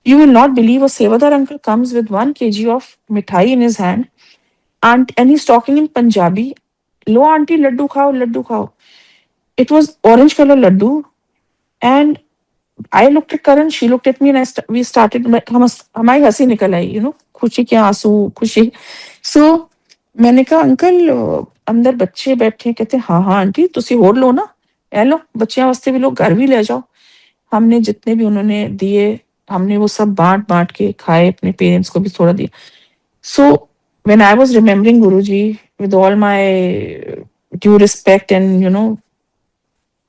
You will not believe a Sevadar uncle comes with 1 kg of mithai in his hand, and he's talking in Punjabi. Lo auntie, laddu khao, laddu khao. It was orange color laddu, and I looked at Karan, she looked at me, and we started. हमारी हंसी निकल आई, खुशी के आंसू, खुशी। So मैंने कहा, uncle अंदर बच्चे बैठे हैं। कहते हाँ हाँ आंटी, तुसी होर लो ना, ए लो बच्चियां वास्ते भी लो, घर भी ले जाओ। हमने जितने भी उन्होंने दिए, हमने वो सब बांट बांट के खाए, अपने पेरेंट्स को भी थोड़ा दिया। सो when I was remembering Guruji with all my due respect and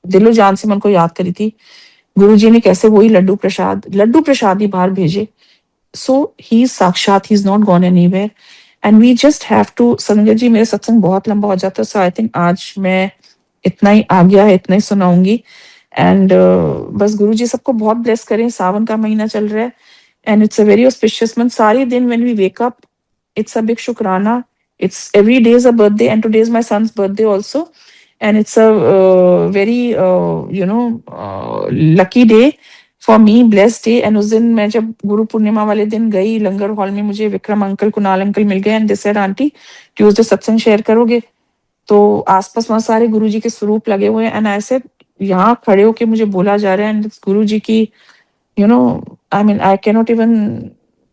दिलो जान से मैं उनको याद करी थी, गुरुजी ने कैसे वही लड्डू प्रसाद ही बाहर भेजे। सो ही साक्षात, he is not gone anywhere and we just have to. Sanjay ji, मेरा सत्संग बहुत लंबा हो जाता है, सो आई थिंक आज मैं इतना ही आ गया है, इतना ही सुनाऊंगी। एंड बस गुरु जी सबको बहुत ब्लेस करें। सावन का महीना चल रहा है and it's a very auspicious month. सारे दिन when we wake up, it's a big शुक्राना। It's every day is a birthday and today is my son's birthday also, and it's a very lucky day for me, blessed day. And उस दिन मैं जब गुरु पूर्णिमा वाले दिन गई लंगर hall में, मुझे विक्रम अंकल, कुणाल अंकल मिल गए and they said, aunty Tuesday सत्संग शेयर करोगे? तो आसपास वहां सारे गुरुजी के स्वरूप लगे हुए हैं एंड ऐसे यहाँ खड़े होके मुझे बोला जा रहा है एंड गुरु जी की, I mean I can not even,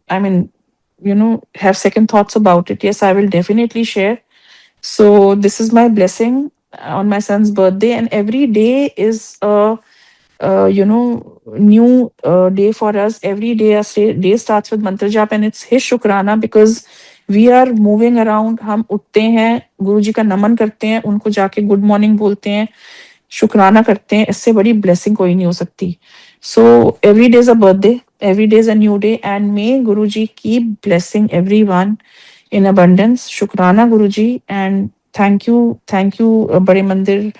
I mean have second thoughts about it. Yes, I will definitely share. So this is my blessing on my son's birthday, and every day is a new day for us. Every day day starts with mantra jap and it's his शुक्राना because we are moving around. हम उठते हैं, गुरु जी का नमन करते हैं, उनको जाके good morning बोलते हैं, शुक्राना करते हैं। इससे बड़ी ब्लेसिंग कोई नहीं हो सकती। So every day is a birthday, every day is a new day and may Guru ji keep blessing everyone in abundance. Shukrana Guruji, and thank you Bade Mandir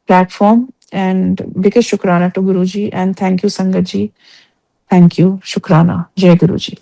platform, and biggest Shukrana to Guruji, and thank you Sangat ji, thank you, Shukrana, Jai Guruji.